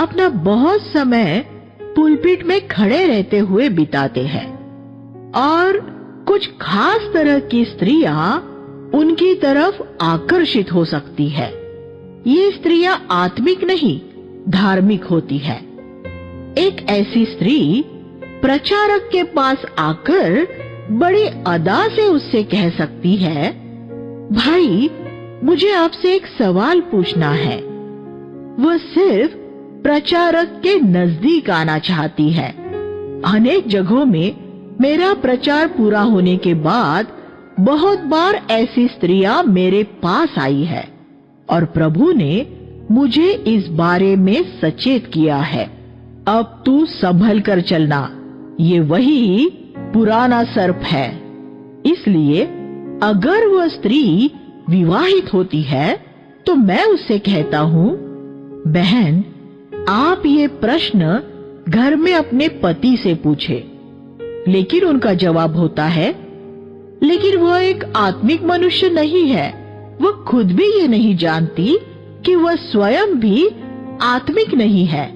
अपना बहुत समय पुलपिट में खड़े रहते हुए बिताते हैं और कुछ खास तरह की स्त्रियां उनकी तरफ आकर्षित हो सकती है। ये स्त्रियां आत्मिक नहीं, धार्मिक होती है। एक ऐसी स्त्री प्रचारक के पास आकर बड़ी अदा से उससे कह सकती है, भाई मुझे आपसे एक सवाल पूछना है। वह सिर्फ प्रचारक के नजदीक आना चाहती है। अनेक जगहों में मेरा प्रचार पूरा होने के बाद बहुत बार ऐसी स्त्रियां मेरे पास आई है और प्रभु ने मुझे इस बारे में सचेत किया है। अब तू संभल कर चलना, ये वही पुराना सर्प है। इसलिए अगर वह स्त्री विवाहित होती है तो मैं उससे कहता हूँ, बहन आप ये प्रश्न घर में अपने पति से पूछे। लेकिन उनका जवाब होता है, लेकिन वह एक आत्मिक मनुष्य नहीं है। वह खुद भी ये नहीं जानती कि वह स्वयं भी आत्मिक नहीं है,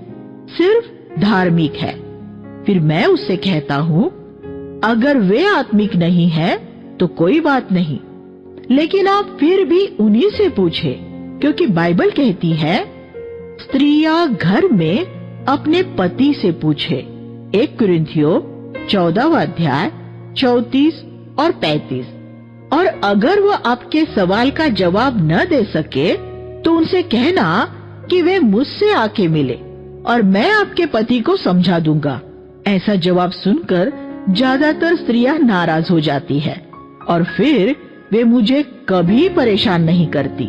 सिर्फ धार्मिक है। फिर मैं उससे कहता हूँ, अगर वे आत्मिक नहीं है तो कोई बात नहीं, लेकिन आप फिर भी उन्हीं से पूछे, क्योंकि बाइबल कहती है स्त्रियां घर में अपने पति से पूछे। 1 कुरिन्थियों 14वां अध्याय 34 और 35। और अगर वह आपके सवाल का जवाब न दे सके तो उनसे कहना कि वे मुझसे आके मिले और मैं आपके पति को समझा दूंगा। ऐसा जवाब सुनकर ज्यादातर स्त्रियां नाराज हो जाती है और फिर वे मुझे कभी परेशान नहीं करती।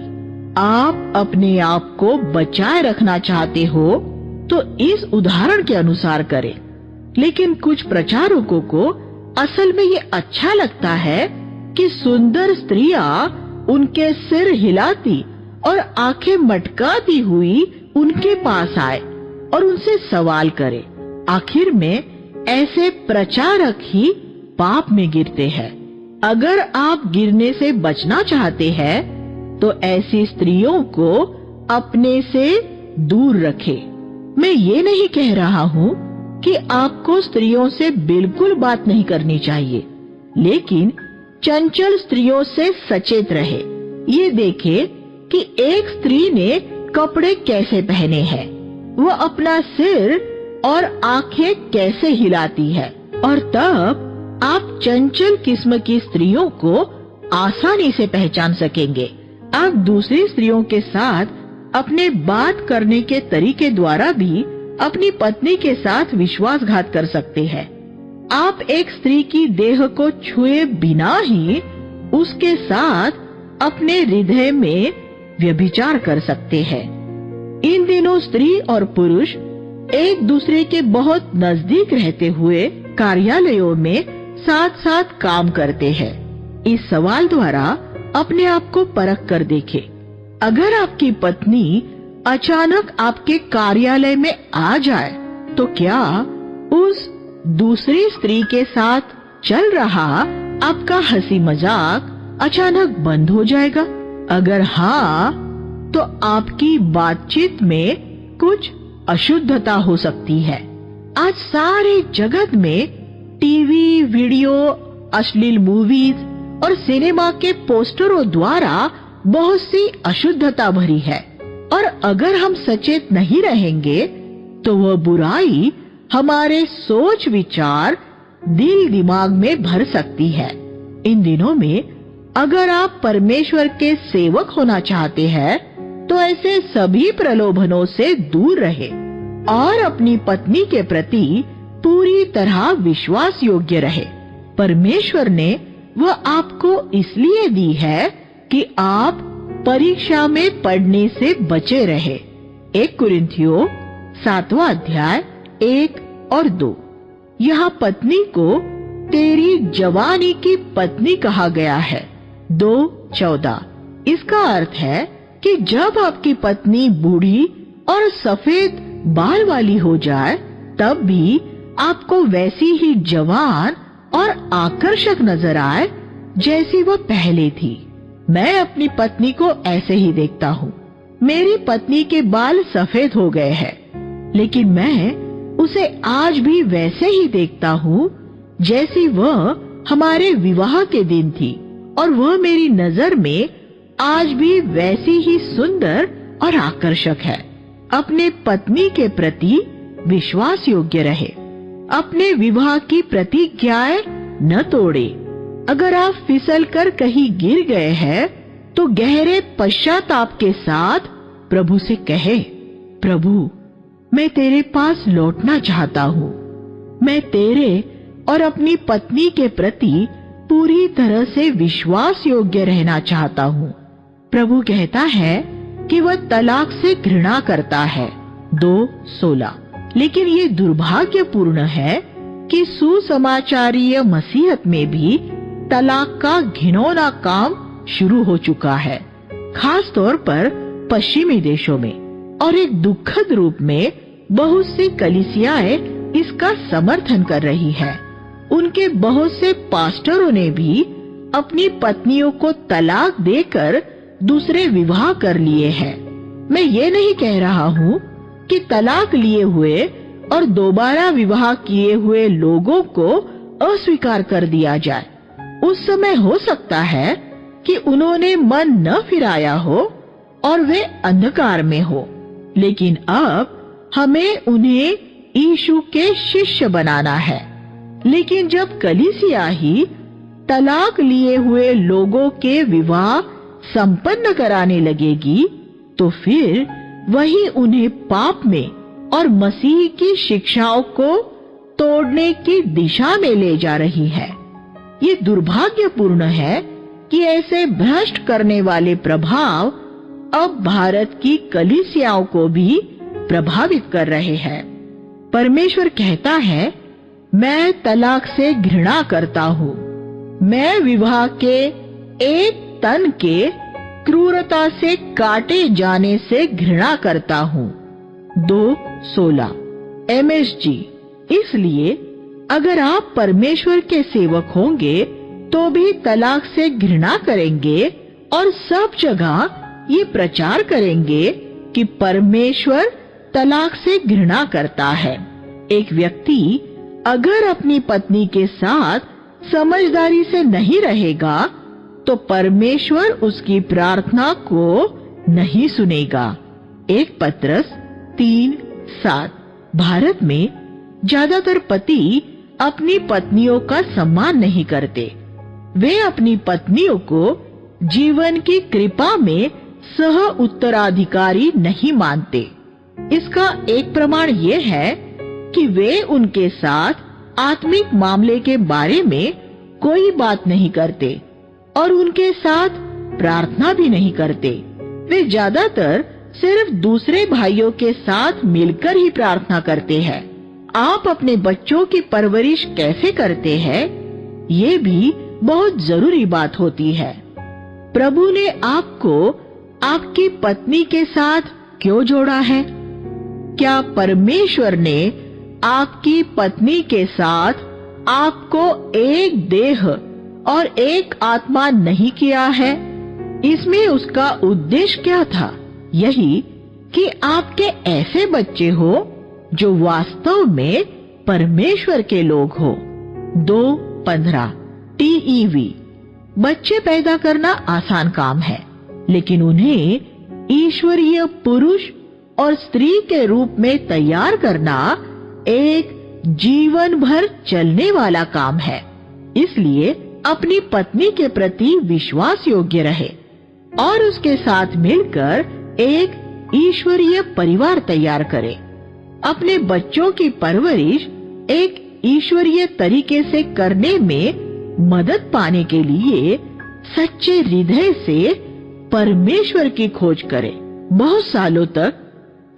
आप अपने आप को बचाए रखना चाहते हो तो इस उदाहरण के अनुसार करें। लेकिन कुछ प्रचारकों को असल में ये अच्छा लगता है कि सुंदर स्त्रियां उनके सिर हिलाती और आंखें मटकाती हुई उनके पास आए और उनसे सवाल करे। आखिर में ऐसे प्रचारक ही पाप में गिरते हैं। अगर आप गिरने से बचना चाहते हैं तो ऐसी स्त्रियों को अपने से दूर रखें। मैं ये नहीं कह रहा हूँ कि आपको स्त्रियों से बिल्कुल बात नहीं करनी चाहिए, लेकिन चंचल स्त्रियों से सचेत रहे। ये देखे कि एक स्त्री ने कपड़े कैसे पहने हैं, वह अपना सिर और आंखें कैसे हिलाती है, और तब आप चंचल किस्म की स्त्रियों को आसानी से पहचान सकेंगे। आप दूसरी स्त्रियों के साथ अपने बात करने के तरीके द्वारा भी अपनी पत्नी के साथ विश्वासघात कर सकते हैं। आप एक स्त्री की देह को छुए बिना ही उसके साथ अपने हृदय में व्यभिचार कर सकते हैं। इन दिनों स्त्री और पुरुष एक दूसरे के बहुत नजदीक रहते हुए कार्यालयों में साथ साथ काम करते हैं। इस सवाल द्वारा अपने आप को परख कर देखें। अगर आपकी पत्नी अचानक आपके कार्यालय में आ जाए, तो क्या उस दूसरी स्त्री के साथ चल रहा आपका हंसी मजाक अचानक बंद हो जाएगा? अगर हाँ, तो आपकी बातचीत में कुछ अशुद्धता हो सकती है। आज सारे जगत में टीवी, वीडियो, अश्लील मूवीज और सिनेमा के पोस्टरों द्वारा बहुत सी अशुद्धता भरी है, और अगर हम सचेत नहीं रहेंगे तो वह बुराई हमारे सोच विचार, दिल दिमाग में भर सकती है। इन दिनों में अगर आप परमेश्वर के सेवक होना चाहते हैं, तो ऐसे सभी प्रलोभनों से दूर रहे और अपनी पत्नी के प्रति पूरी तरह विश्वास योग्य रहे। परमेश्वर ने वह आपको इसलिए दी है कि आप परीक्षा में पढ़ने से बचे रहे। 1 कुरिन्थियों 7वां अध्याय 1 और 2। यहाँ पत्नी को तेरी जवानी की पत्नी कहा गया है, 2:14। इसका अर्थ है कि जब आपकी पत्नी बूढ़ी और सफेद बाल वाली हो जाए, तब भी आपको वैसी ही जवान और आकर्षक नजर आए जैसी वो पहले थी। मैं अपनी पत्नी को ऐसे ही देखता हूँ। मेरी पत्नी के बाल सफेद हो गए हैं, लेकिन मैं उसे आज भी वैसे ही देखता हूँ जैसी वह हमारे विवाह के दिन थी, और वह मेरी नजर में आज भी वैसी ही सुंदर और आकर्षक है। अपने पत्नी के प्रति विश्वास योग्य रहे। अपने विवाह की प्रतिज्ञाएं न तोड़े। अगर आप फिसल कर कहीं गिर गए हैं, तो गहरे पश्चाताप के साथ प्रभु से कहे, प्रभु, मैं तेरे पास लौटना चाहता हूँ। मैं तेरे और अपनी पत्नी के प्रति पूरी तरह से विश्वास योग्य रहना चाहता हूँ। प्रभु कहता है कि वह तलाक से घृणा करता है, 2:16। लेकिन ये दुर्भाग्यपूर्ण है कि सुसमाचारीय मसीहत में भी तलाक का घिनौना काम शुरू हो चुका है, खास तौर पर पश्चिमी देशों में। और एक दुखद रूप में बहुत सी कलीसियाएं इसका समर्थन कर रही है। उनके बहुत से पास्टरों ने भी अपनी पत्नियों को तलाक देकर दूसरे विवाह कर लिए हैं। मैं ये नहीं कह रहा हूँ कि तलाक लिए हुए और दोबारा विवाह किए हुए लोगों को अस्वीकार कर दिया जाए। उस समय हो सकता है कि उन्होंने मन न फिराया हो और वे अंधकार में हो, लेकिन अब हमें उन्हें यीशु के शिष्य बनाना है। लेकिन जब कलीसिया ही तलाक लिए हुए लोगों के विवाह संपन्न कराने लगेगी, तो फिर वही उन्हें पाप में और मसीह की शिक्षाओं को तोड़ने की दिशा में ले जा रही है। ये दुर्भाग्यपूर्ण है कि ऐसे भ्रष्ट करने वाले प्रभाव अब भारत की कलीसियाओं को भी प्रभावित कर रहे हैं। परमेश्वर कहता है, मैं तलाक से घृणा करता हूँ। मैं विवाह के एक तन के क्रूरता से काटे जाने से घृणा करता हूँ, 2:16। MSG। इसलिए अगर आप परमेश्वर के सेवक होंगे तो भी तलाक से घृणा करेंगे और सब जगह ये प्रचार करेंगे कि परमेश्वर तलाक से घृणा करता है। एक व्यक्ति अगर अपनी पत्नी के साथ समझदारी से नहीं रहेगा, तो परमेश्वर उसकी प्रार्थना को नहीं सुनेगा। 1 पत्रस 3:7। भारत में ज्यादातर पति अपनी पत्नियों का सम्मान नहीं करते। वे अपनी पत्नियों को जीवन की कृपा में सह उत्तराधिकारी नहीं मानते। इसका एक प्रमाण ये है कि वे उनके साथ आत्मिक मामले के बारे में कोई बात नहीं करते और उनके साथ प्रार्थना भी नहीं करते। वे ज्यादातर सिर्फ दूसरे भाइयों के साथ मिलकर ही प्रार्थना करते हैं। आप अपने बच्चों की परवरिश कैसे करते हैं, ये भी बहुत जरूरी बात होती है। प्रभु ने आपको आपकी पत्नी के साथ क्यों जोड़ा है? क्या परमेश्वर ने आपकी पत्नी के साथ आपको एक देह और एक आत्मा नहीं किया है? इसमें उसका उद्देश्य क्या था? यही कि आपके ऐसे बच्चे हो जो वास्तव में परमेश्वर के लोग हो। 2:15 TEV। बच्चे पैदा करना आसान काम है, लेकिन उन्हें ईश्वरीय पुरुष और स्त्री के रूप में तैयार करना एक जीवन भर चलने वाला काम है। इसलिए अपनी पत्नी के प्रति विश्वास योग्य रहे और उसके साथ मिलकर एक ईश्वरीय परिवार तैयार करे। अपने बच्चों की परवरिश एक ईश्वरीय तरीके से करने में मदद पाने के लिए सच्चे हृदय से परमेश्वर की खोज करें। बहुत सालों तक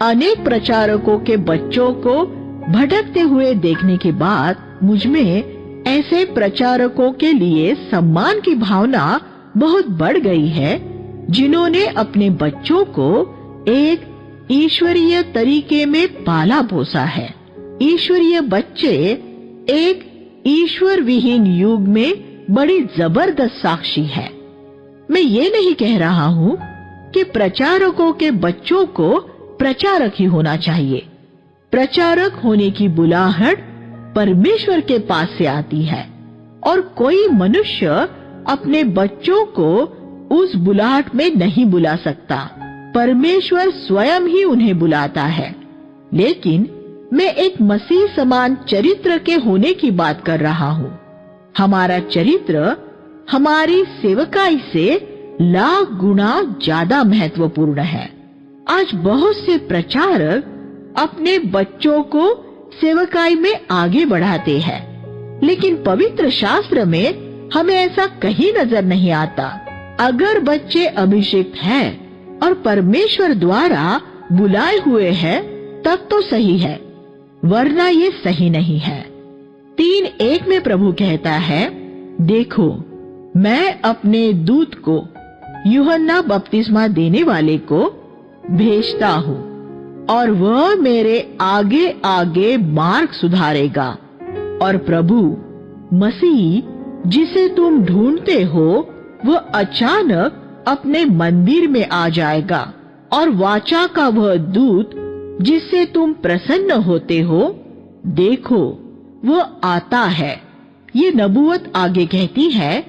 अनेक प्रचारकों के बच्चों को भटकते हुए देखने के बाद मुझ में ऐसे प्रचारकों के लिए सम्मान की भावना बहुत बढ़ गई है, जिन्होंने अपने बच्चों को एक ईश्वरीय तरीके में पाला पोसा है। ईश्वरीय बच्चे एक ईश्वर विहीन युग में बड़ी जबरदस्त साक्षी है। मैं ये नहीं कह रहा हूँ कि प्रचारकों के बच्चों को प्रचारक ही होना चाहिए। प्रचारक होने की बुलाहट परमेश्वर के पास से आती है और कोई मनुष्य अपने बच्चों को उस बुलाहट में नहीं बुला सकता। परमेश्वर स्वयं ही उन्हें बुलाता है। लेकिन मैं एक मसीह समान चरित्र के होने की बात कर रहा हूँ। हमारा चरित्र हमारी सेवकाई से लाख गुना ज्यादा महत्वपूर्ण है। आज बहुत से प्रचारक अपने बच्चों को सेवकाई में आगे बढ़ाते हैं, लेकिन पवित्र शास्त्र में हमें ऐसा कहीं नजर नहीं आता। अगर बच्चे अभिषिक्त हैं और परमेश्वर द्वारा बुलाए हुए हैं तब तो सही है, वरना ये सही नहीं है। 3:1 में प्रभु कहता है, देखो मैं अपने दूत को यूहन्ना बपतिस्मा देने वाले को भेजता हूँ और वह मेरे आगे आगे मार्ग सुधारेगा। और प्रभु मसीह जिसे तुम ढूंढते हो वह अचानक अपने मंदिर में आ जाएगा और वाचा का वह दूत जिससे तुम प्रसन्न होते हो, देखो वह आता है। ये नबूवत आगे कहती है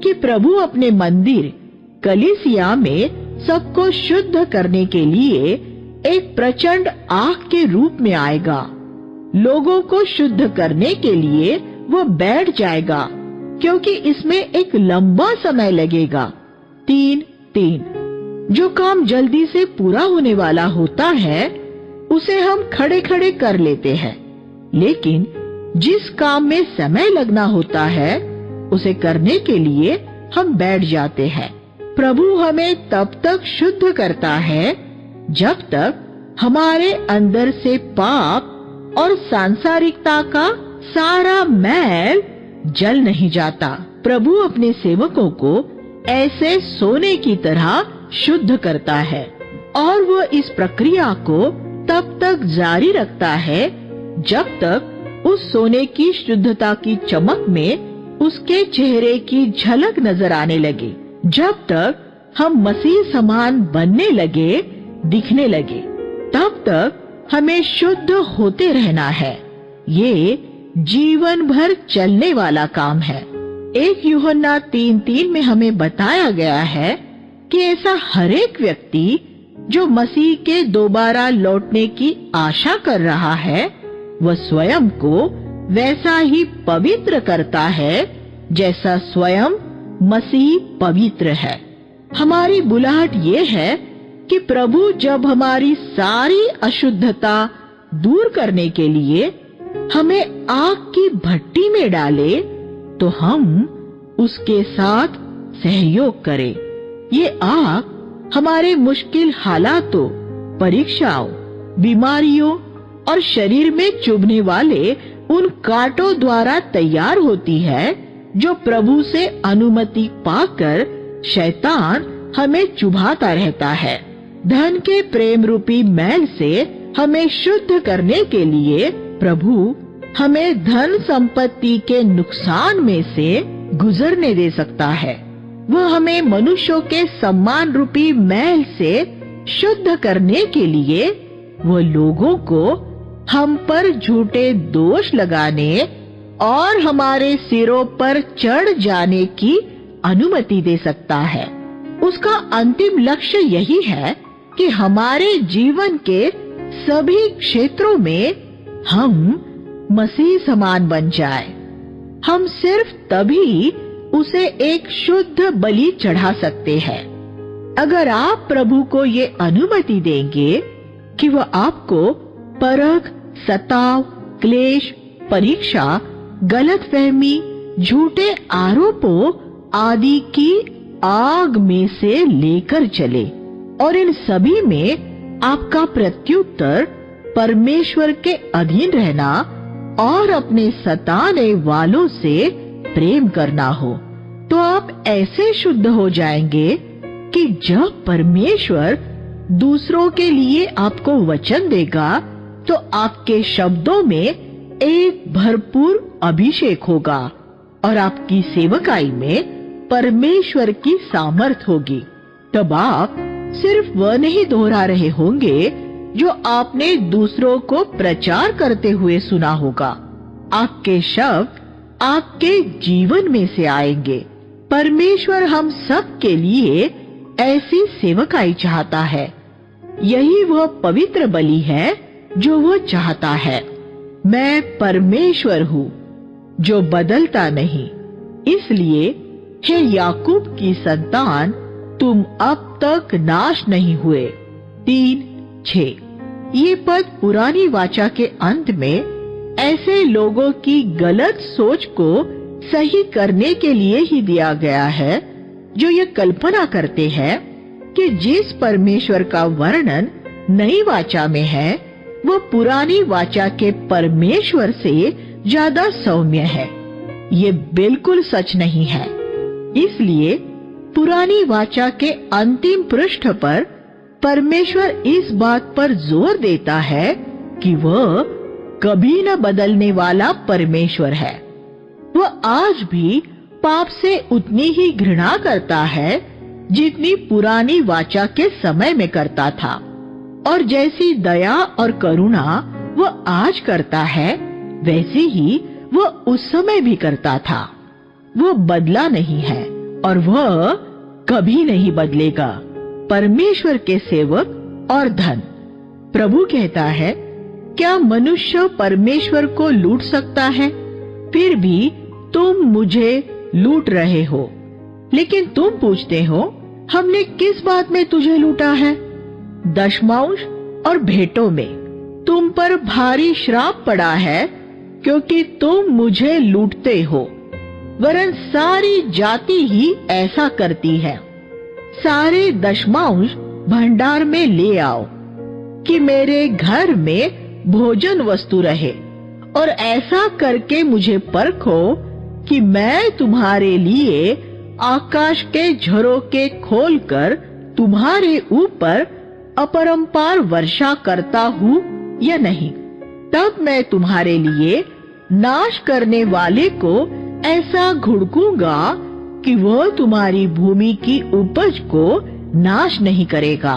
कि प्रभु अपने मंदिर कलीसिया में सबको शुद्ध करने के लिए एक प्रचंड आग के रूप में आएगा। लोगों को शुद्ध करने के लिए वो बैठ जाएगा, क्योंकि इसमें एक लंबा समय लगेगा। 3:3 जो काम जल्दी से पूरा होने वाला होता है उसे हम खड़े खड़े कर लेते हैं, लेकिन जिस काम में समय लगना होता है उसे करने के लिए हम बैठ जाते हैं। प्रभु हमें तब तक शुद्ध करता है जब तक हमारे अंदर से पाप और सांसारिकता का सारा मैल जल नहीं जाता। प्रभु अपने सेवकों को ऐसे सोने की तरह शुद्ध करता है और वह इस प्रक्रिया को तब तक जारी रखता है जब तक उस सोने की शुद्धता की चमक में उसके चेहरे की झलक नजर आने लगे। जब तक हम मसीह समान बनने लगे, दिखने लगे, तब तक हमें शुद्ध होते रहना है। ये जीवन भर चलने वाला काम है। 1 यूहन्ना 3:3 में हमें बताया गया है कि ऐसा हरेक व्यक्ति जो मसीह के दोबारा लौटने की आशा कर रहा है, वह स्वयं को वैसा ही पवित्र करता है जैसा स्वयं मसीह पवित्र है। हमारी बुलाहट ये है कि प्रभु जब हमारी सारी अशुद्धता दूर करने के लिए हमें आग की भट्टी में डाले, तो हम उसके साथ सहयोग करें। ये आग हमारे मुश्किल हालातों, परीक्षाओं, बीमारियों और शरीर में चुभने वाले उन कांटों द्वारा तैयार होती है जो प्रभु से अनुमति पाकर शैतान हमें चुभाता रहता है। धन के प्रेम रूपी मैल से हमें शुद्ध करने के लिए प्रभु हमें धन संपत्ति के नुकसान में से गुजरने दे सकता है। वह हमें मनुष्यों के सम्मान रूपी मैल से शुद्ध करने के लिए वह लोगों को हम पर झूठे दोष लगाने और हमारे सिरों पर चढ़ जाने की अनुमति दे सकता है। उसका अंतिम लक्ष्य यही है कि हमारे जीवन के सभी क्षेत्रों में हम मसीह समान बन जाए। हम सिर्फ तभी उसे एक शुद्ध बलि चढ़ा सकते हैं अगर आप प्रभु को ये अनुमति देंगे कि वह आपको परख, सताव, क्लेश, परीक्षा, गलतफहमी, झूठे आरोपों आदि की आग में से लेकर चले और इन सभी में आपका प्रत्युत्तर परमेश्वर के अधीन रहना और अपने सताने वालों से प्रेम करना हो, तो आप ऐसे शुद्ध हो जाएंगे कि जब परमेश्वर दूसरों के लिए आपको वचन देगा तो आपके शब्दों में एक भरपूर अभिषेक होगा और आपकी सेवकाई में परमेश्वर की सामर्थ होगी। तब आप सिर्फ वह नहीं दोहरा रहे होंगे जो आपने दूसरों को प्रचार करते हुए सुना होगा। आपके शब्द आपके जीवन में से आएंगे। परमेश्वर हम सब के लिए ऐसी सेवकाई चाहता है। यही वह पवित्र बलि है जो वह चाहता है। मैं परमेश्वर हूँ जो बदलता नहीं। इसलिए हे याकूब की संतान, तुम अब तक नाश नहीं हुए। 3:6 ये पद पुरानी वाचा के अंत में ऐसे लोगों की गलत सोच को सही करने के लिए ही दिया गया है जो ये कल्पना करते हैं कि जिस परमेश्वर का वर्णन नई वाचा में है वह पुरानी वाचा के परमेश्वर से ज्यादा सौम्य है। ये बिल्कुल सच नहीं है। इसलिए पुरानी वाचा के अंतिम पृष्ठ पर परमेश्वर इस बात पर जोर देता है कि वह कभी न बदलने वाला परमेश्वर है। वह आज भी पाप से उतनी ही घृणा करता है जितनी पुरानी वाचा के समय में करता था, और जैसी दया और करुणा वह आज करता है वैसे ही वह उस समय भी करता था। वह बदला नहीं है और वह कभी नहीं बदलेगा। परमेश्वर के सेवक और धन। प्रभु कहता है, क्या मनुष्य परमेश्वर को लूट सकता है? फिर भी तुम मुझे लूट रहे हो। लेकिन तुम पूछते हो, हमने किस बात में तुझे लूटा है? दशमांश और भेंटों में तुम पर भारी श्राप पड़ा है, क्योंकि तुम मुझे लूटते हो। वरन सारी जाति ही ऐसा करती है। सारे दशमांश भंडार में ले आओ कि मेरे घर में भोजन वस्तु रहे, और ऐसा करके मुझे परखो कि मैं तुम्हारे लिए आकाश के झरोखे खोलकर तुम्हारे ऊपर अपरंपार वर्षा करता हूँ या नहीं। तब मैं तुम्हारे लिए नाश करने वाले को ऐसा घुड़कूंगा कि वह तुम्हारी भूमि की उपज को नाश नहीं करेगा,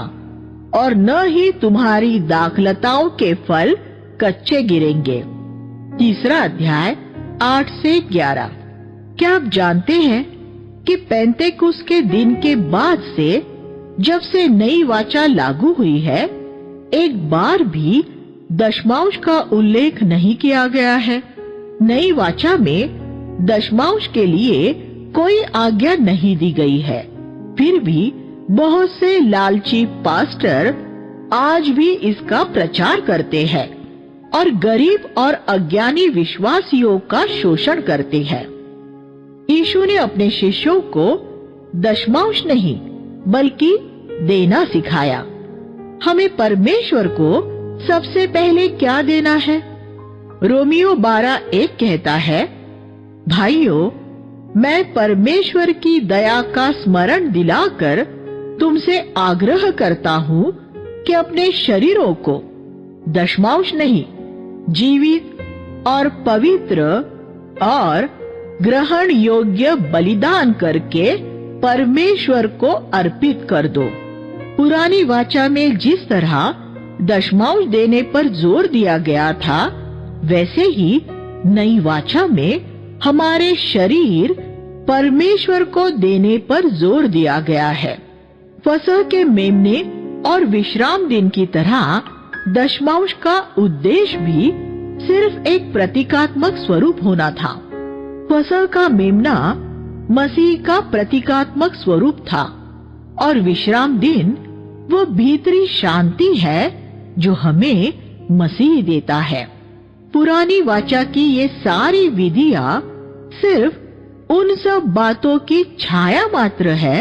और न ही तुम्हारी दाखलताओं के फल कच्चे गिरेंगे। 3 अध्याय 8 से 11। क्या आप जानते हैं कि पेंतेकुस्त के दिन के बाद से, जब से नई वाचा लागू हुई है, एक बार भी दशमांश का उल्लेख नहीं किया गया है। नई वाचा में दशमांश के लिए कोई आज्ञा नहीं दी गई है। फिर भी बहुत से लालची पास्टर आज भी इसका प्रचार करते हैं और गरीब और अज्ञानी विश्वासियों का शोषण करते हैं। यीशु ने अपने शिष्यों को दशमांश नहीं बल्कि देना सिखाया। हमें परमेश्वर को सबसे पहले क्या देना है? रोमियो 12:1 कहता है, भाइयों, मैं परमेश्वर की दया का स्मरण दिलाकर तुमसे आग्रह करता हूँ कि अपने शरीरों को दशमांश नहीं, जीवित और पवित्र और ग्रहण योग्य बलिदान करके परमेश्वर को अर्पित कर दो। पुरानी वाचा में जिस तरह दशमांश देने पर जोर दिया गया था, वैसे ही नई वाचा में हमारे शरीर परमेश्वर को देने पर जोर दिया गया है। फसह के मेमने और विश्राम दिन की तरह दशमांश का उद्देश्य भी सिर्फ एक प्रतीकात्मक स्वरूप होना था। फसह का मेमना मसीह का प्रतीकात्मक स्वरूप था और विश्राम दिन वो भीतरी शांति है जो हमें मसीह देता है। पुरानी वाचा की ये सारी विधियां सिर्फ उन सब बातों की छाया मात्र है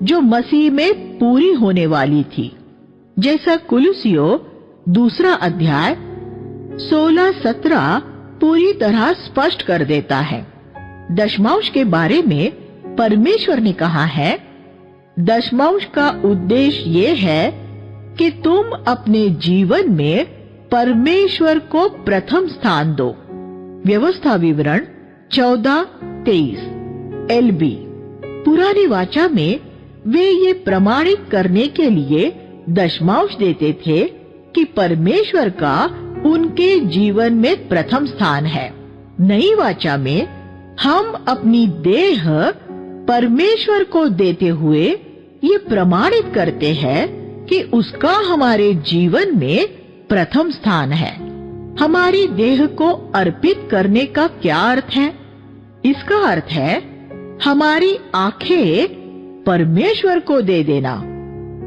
जो मसीह में पूरी होने वाली थी, जैसा कुलुसियों 2 अध्याय 16-17 पूरी तरह स्पष्ट कर देता है। दशमांश के बारे में परमेश्वर ने कहा है, दशमांश का उद्देश्य ये है कि तुम अपने जीवन में परमेश्वर को प्रथम स्थान दो। व्यवस्था विवरण 14:23 LB। पुरानी वाचा में वे ये प्रमाणित करने के लिए दशमांश देते थे कि परमेश्वर का उनके जीवन में प्रथम स्थान है। नई वाचा में हम अपनी देह परमेश्वर को देते हुए ये प्रमाणित करते हैं कि उसका हमारे जीवन में प्रथम स्थान है। हमारी देह को अर्पित करने का क्या अर्थ है? इसका अर्थ है हमारी आंखें परमेश्वर को दे देना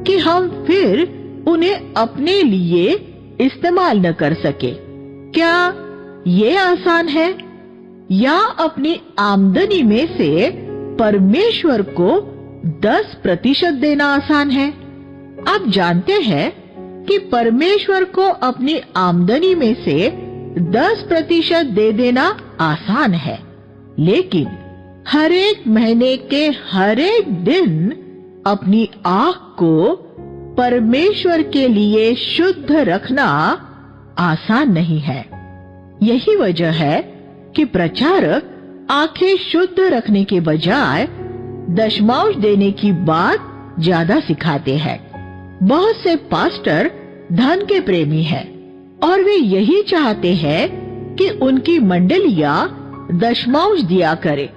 कि हम फिर उन्हें अपने लिए इस्तेमाल न कर सके। क्या ये आसान है? या अपनी आमदनी में से परमेश्वर को 10% देना आसान है? आप जानते हैं कि परमेश्वर को अपनी आमदनी में से 10% दे देना आसान है, लेकिन हर एक महीने के हर एक दिन अपनी आंख को परमेश्वर के लिए शुद्ध रखना आसान नहीं है। यही वजह है कि प्रचारक आंखें शुद्ध रखने के बजाय दशमांश देने की बात ज्यादा सिखाते हैं। बहुत से पास्टर धन के प्रेमी हैं और वे यही चाहते हैं कि उनकी मंडलियां दशमांश दिया करे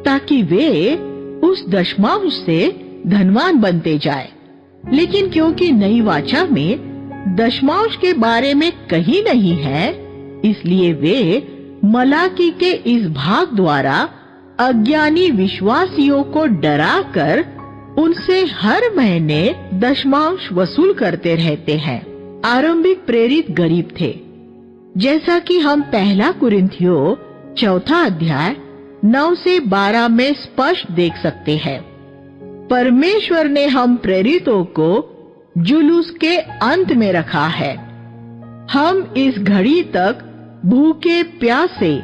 ताकि वे उस दशमांश से धनवान बनते जाए। लेकिन क्योंकि नई वाचा में दशमांश के बारे में कहीं नहीं है, इसलिए वे मलाकी के इस भाग द्वारा अज्ञानी विश्वासियों को डराकर उनसे हर महीने दशमांश वसूल करते रहते हैं। आरंभिक प्रेरित गरीब थे, जैसा कि हम 1 कुरिन्थियों 4 अध्याय 9 से 12 में स्पष्ट देख सकते हैं। परमेश्वर ने हम प्रेरितों को जुलूस के अंत में रखा है। हम इस घड़ी तक भूखे प्यासे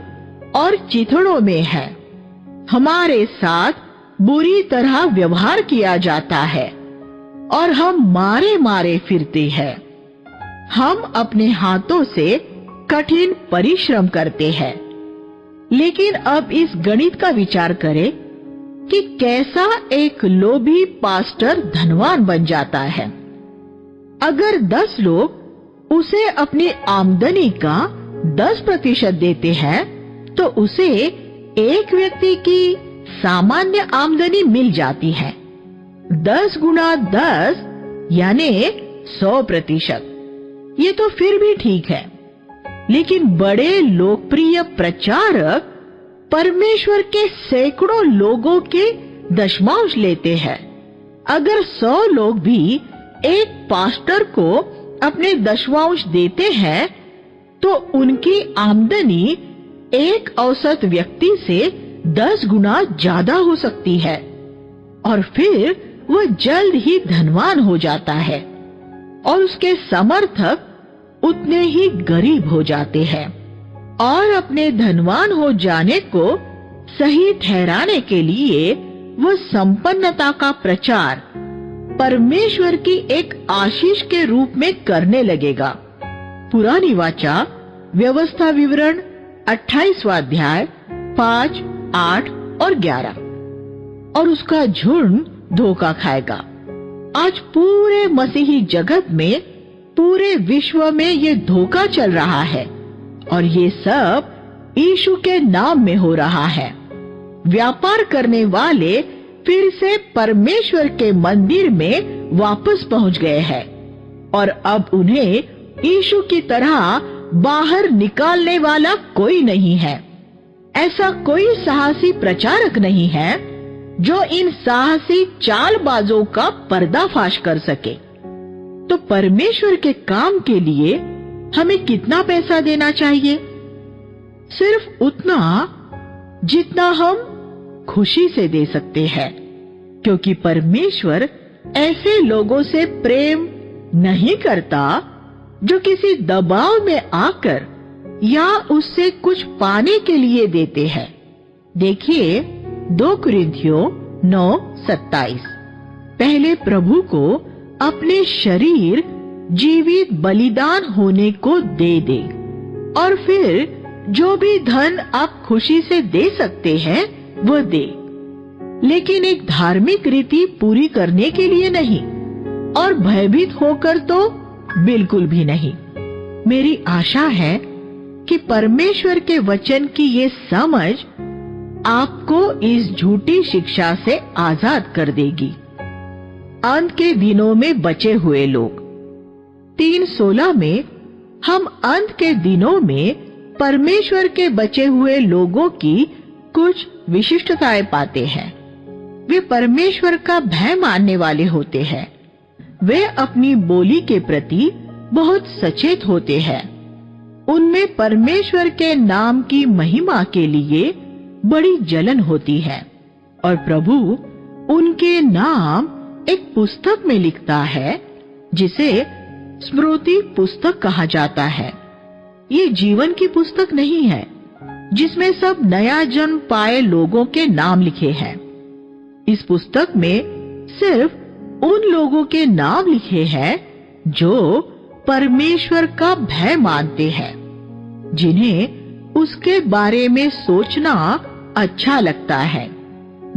और चिथड़ों में हैं। हमारे साथ बुरी तरह व्यवहार किया जाता है और हम मारे मारे फिरते हैं। हम अपने हाथों से कठिन परिश्रम करते हैं। लेकिन अब इस गणित का विचार करें कि कैसा एक लोभी पास्टर धनवान बन जाता है। अगर 10 लोग उसे अपनी आमदनी का 10% देते हैं, तो उसे एक व्यक्ति की सामान्य आमदनी मिल जाती है। 10 गुना 10 यानी 100%। ये तो फिर भी ठीक है, लेकिन बड़े लोकप्रिय प्रचारक परमेश्वर के सैकड़ों लोगों के दशमांश लेते हैं। अगर 100 लोग भी एक पास्टर को अपने दशमांश देते हैं, तो उनकी आमदनी एक औसत व्यक्ति से 10 गुना ज्यादा हो सकती है और फिर वह जल्द ही धनवान हो जाता है और उसके समर्थक उतने ही गरीब हो जाते हैं। और अपने धनवान हो जाने को सही ठहराने के लिए वह संपन्नता का प्रचार परमेश्वर की एक आशीष के रूप में करने लगेगा। पुरानी वाचा व्यवस्था विवरण 28वां अध्याय 5, 8 और 11। और उसका झुंड धोखा खाएगा। आज पूरे मसीही जगत में, पूरे विश्व में ये धोखा चल रहा है और ये सब यीशु के नाम में हो रहा है। व्यापार करने वाले फिर से परमेश्वर के मंदिर में वापस पहुंच गए हैं और अब उन्हें यीशु की तरह बाहर निकालने वाला कोई नहीं है। ऐसा कोई साहसी प्रचारक नहीं है जो इन साहसी चालबाजों का पर्दाफाश कर सके। तो परमेश्वर के काम के लिए हमें कितना पैसा देना चाहिए? सिर्फ उतना जितना हम खुशी से दे सकते हैं, क्योंकि परमेश्वर ऐसे लोगों से प्रेम नहीं करता जो किसी दबाव में आकर या उससे कुछ पाने के लिए देते हैं। देखिए 2 कुरिन्थियों 9:27। पहले प्रभु को अपने शरीर जीवित बलिदान होने को दे दे और फिर जो भी धन आप खुशी से दे सकते हैं वो दे, लेकिन एक धार्मिक रीति पूरी करने के लिए नहीं और भयभीत होकर तो बिल्कुल भी नहीं। मेरी आशा है कि परमेश्वर के वचन की ये समझ आपको इस झूठी शिक्षा से आजाद कर देगी। अंत के दिनों में बचे हुए लोग 3:16 में हम अंत के दिनों में परमेश्वर के बचे हुए लोगों की कुछ विशिष्टताएं पाते हैं। वे परमेश्वर का भय मानने वाले होते हैं। वे अपनी बोली के प्रति बहुत सचेत होते हैं। उनमें परमेश्वर के नाम की महिमा के लिए बड़ी जलन होती है और प्रभु उनके नाम एक पुस्तक में लिखता है जिसे स्मृति पुस्तक कहा जाता है। ये जीवन की पुस्तक नहीं है जिसमें सब नया जन्म पाए लोगों के नाम लिखे हैं। इस पुस्तक में सिर्फ उन लोगों के नाम लिखे हैं जो परमेश्वर का भय मानते हैं, जिन्हें उसके बारे में सोचना अच्छा लगता है,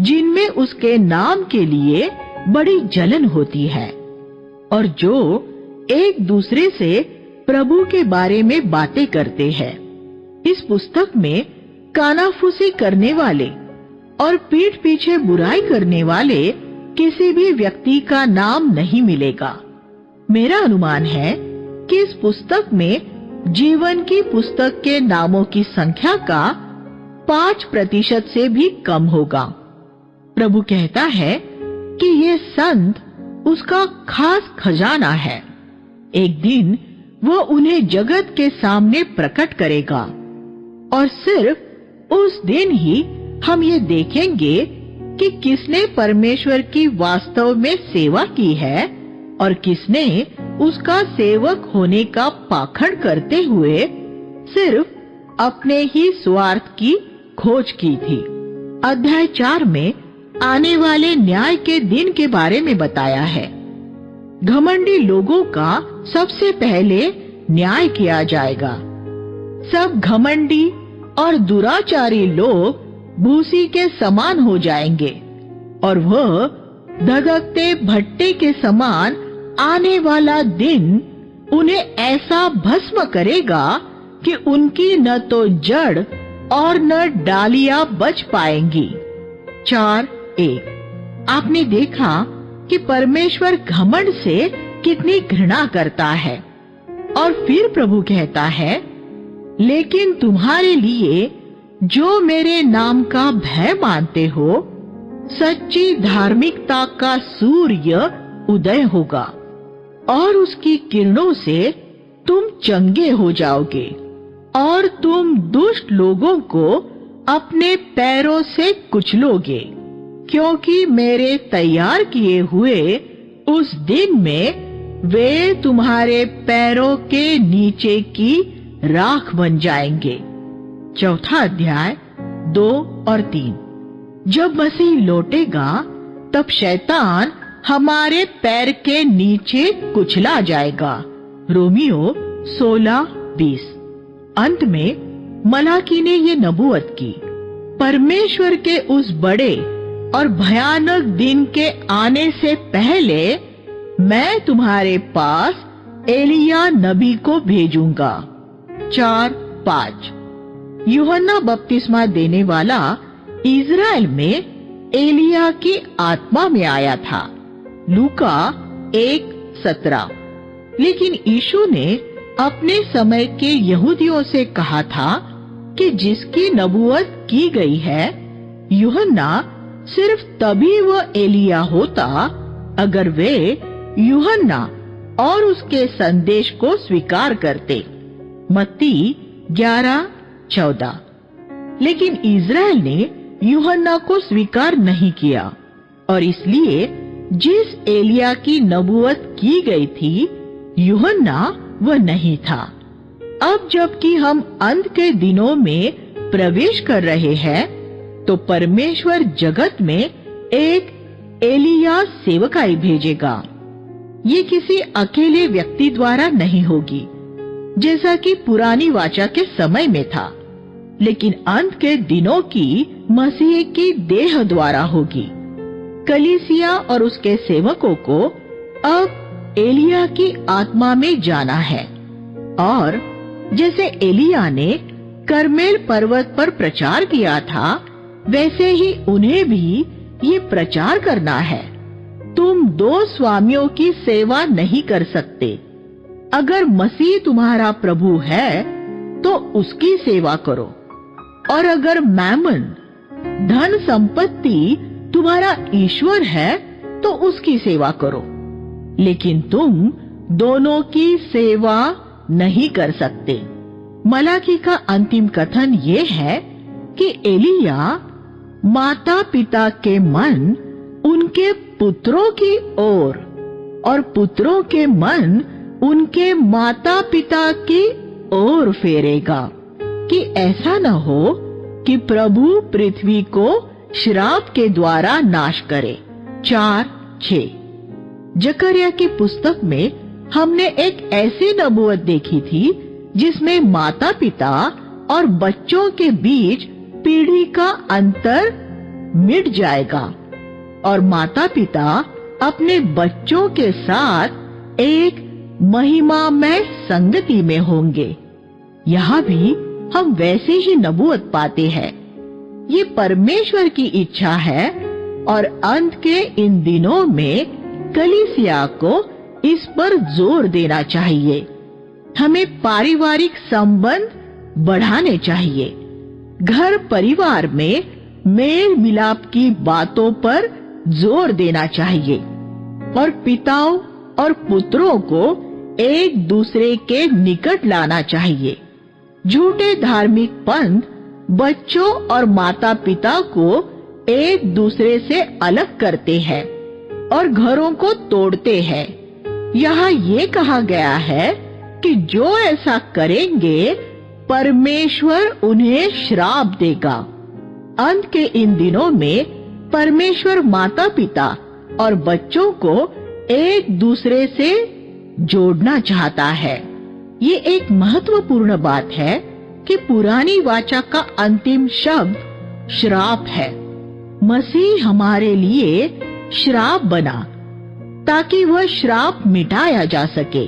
जिनमें उसके नाम के लिए बड़ी जलन होती है और जो एक दूसरे से प्रभु के बारे में बातें करते हैं। इस पुस्तक में कानाफूसी करने वाले और पीठ पीछे बुराई करने वाले किसी भी व्यक्ति का नाम नहीं मिलेगा। मेरा अनुमान है कि इस पुस्तक में जीवन की पुस्तक के नामों की संख्या का 5% से भी कम होगा। प्रभु कहता है कि ये संत उसका खास खजाना है। एक दिन वो उन्हें जगत के सामने प्रकट करेगा और सिर्फ उस दिन ही हम ये देखेंगे कि किसने परमेश्वर की वास्तव में सेवा की है और किसने उसका सेवक होने का पाखंड करते हुए सिर्फ अपने ही स्वार्थ की खोज की थी। अध्याय 4 में आने वाले न्याय के दिन के बारे में बताया है। घमंडी लोगों का सबसे पहले न्याय किया जाएगा। सब घमंडी और दुराचारी लोग भूसी के समान हो जाएंगे और वह धधकते भट्टे के समान आने वाला दिन उन्हें ऐसा भस्म करेगा कि उनकी न तो जड़ और न डालियां बच पाएंगी। 4:1 आपने देखा कि परमेश्वर घमंड से कितनी घृणा करता है और फिर प्रभु कहता है, लेकिन तुम्हारे लिए जो मेरे नाम का भय मानते हो, सच्ची धार्मिकता का सूर्य उदय होगा और उसकी किरणों से तुम चंगे हो जाओगे और तुम दुष्ट लोगों को अपने पैरों से कुचलोगे, क्योंकि मेरे तैयार किए हुए उस दिन में वे तुम्हारे पैरों के नीचे की राख बन जाएंगे। 4 अध्याय 2 और 3। जब मसीह लौटेगा तब शैतान हमारे पैर के नीचे कुचला जाएगा। रोमियो 16:20। अंत में मलाकी ने ये नबूवत की, परमेश्वर के उस बड़े और भयानक दिन के आने से पहले मैं तुम्हारे पास एलिया नबी को भेजूंगा। 4:5। यूहन्ना बपतिस्मा देने वाला इज़राइल में एलिया की आत्मा में आया था। लूका 1:17। लेकिन यीशु ने अपने समय के यहूदियों से कहा था कि जिसकी नबूवत की गई है, यूहन्ना सिर्फ तभी वह एलिया होता अगर वे यूहन्ना और उसके संदेश को स्वीकार करते। मत्ती 11:14। लेकिन इज़राइल ने यूहन्ना को स्वीकार नहीं किया और इसलिए जिस एलिया की नबूवत की गई थी, यूहन्ना वह नहीं था। अब जबकि हम अंत के दिनों में प्रवेश कर रहे हैं, तो परमेश्वर जगत में एक एलिया सेवकाई भेजेगा। ये किसी अकेले व्यक्ति द्वारा नहीं होगी, जैसा कि पुरानी वाचा के समय में था, लेकिन अंत के दिनों की मसीह की देह द्वारा होगी। कलीसिया और उसके सेवकों को अब एलिया की आत्मा में जाना है, और जैसे एलिया ने करमेल पर्वत पर प्रचार किया था, वैसे ही उन्हें भी ये प्रचार करना है। तुम दो स्वामियों की सेवा नहीं कर सकते। अगर मसीह तुम्हारा प्रभु है तो उसकी सेवा करो, और अगर मैमन धन संपत्ति तुम्हारा ईश्वर है तो उसकी सेवा करो। लेकिन तुम दोनों की सेवा नहीं कर सकते। मलाकी का अंतिम कथन ये है कि एलिया माता पिता के मन उनके पुत्रों की ओर और पुत्रों के मन उनके माता पिता की ओर फेरेगा, कि ऐसा न हो कि प्रभु पृथ्वी को श्राप के द्वारा नाश करे। 4:6। जकरिया की पुस्तक में हमने एक ऐसी नबूवत देखी थी जिसमें माता पिता और बच्चों के बीच पीढ़ी का अंतर मिट जाएगा और माता पिता अपने बच्चों के साथ एक महिमामय संगति में होंगे। यहाँ भी हम वैसे ही नबूवत पाते हैं। ये परमेश्वर की इच्छा है और अंत के इन दिनों में कलीसिया को इस पर जोर देना चाहिए। हमें पारिवारिक संबंध बढ़ाने चाहिए। घर परिवार में मेल मिलाप की बातों पर जोर देना चाहिए और पिताओं और पुत्रों को एक दूसरे के निकट लाना चाहिए। झूठे धार्मिक पंथ बच्चों और माता पिता को एक दूसरे से अलग करते हैं और घरों को तोड़ते हैं। यहाँ ये कहा गया है कि जो ऐसा करेंगे परमेश्वर उन्हें श्राप देगा। अंत के इन दिनों में परमेश्वर माता पिता और बच्चों को एक दूसरे से जोड़ना चाहता है। ये एक महत्वपूर्ण बात है कि पुरानी वाचा का अंतिम शब्द श्राप है। मसीह हमारे लिए श्राप बना ताकि वह श्राप मिटाया जा सके।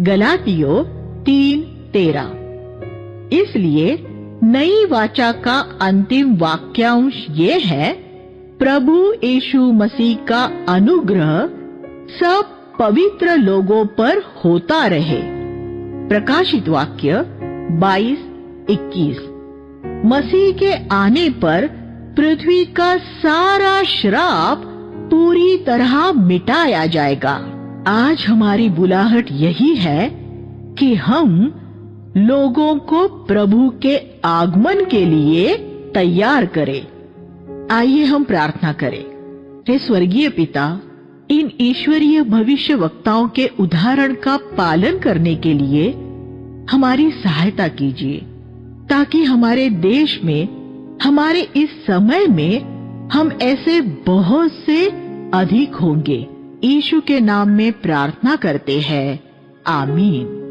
गलातियों 3:13। इसलिए नई वाचा का अंतिम वाक्यांश ये है, प्रभु यीशु मसीह का अनुग्रह सब पवित्र लोगों पर होता रहे। प्रकाशित वाक्य 22:21। मसीह के आने पर पृथ्वी का सारा श्राप पूरी तरह मिटाया जाएगा। आज हमारी बुलाहट यही है कि हम लोगों को प्रभु के आगमन के लिए तैयार करें। आइए हम प्रार्थना करें। हे स्वर्गीय पिता, इन ईश्वरीय भविष्य वक्ताओं के उदाहरण का पालन करने के लिए हमारी सहायता कीजिए, ताकि हमारे देश में, हमारे इस समय में हम ऐसे बहुत से अधिक होंगे। यीशु के नाम में प्रार्थना करते हैं, आमीन।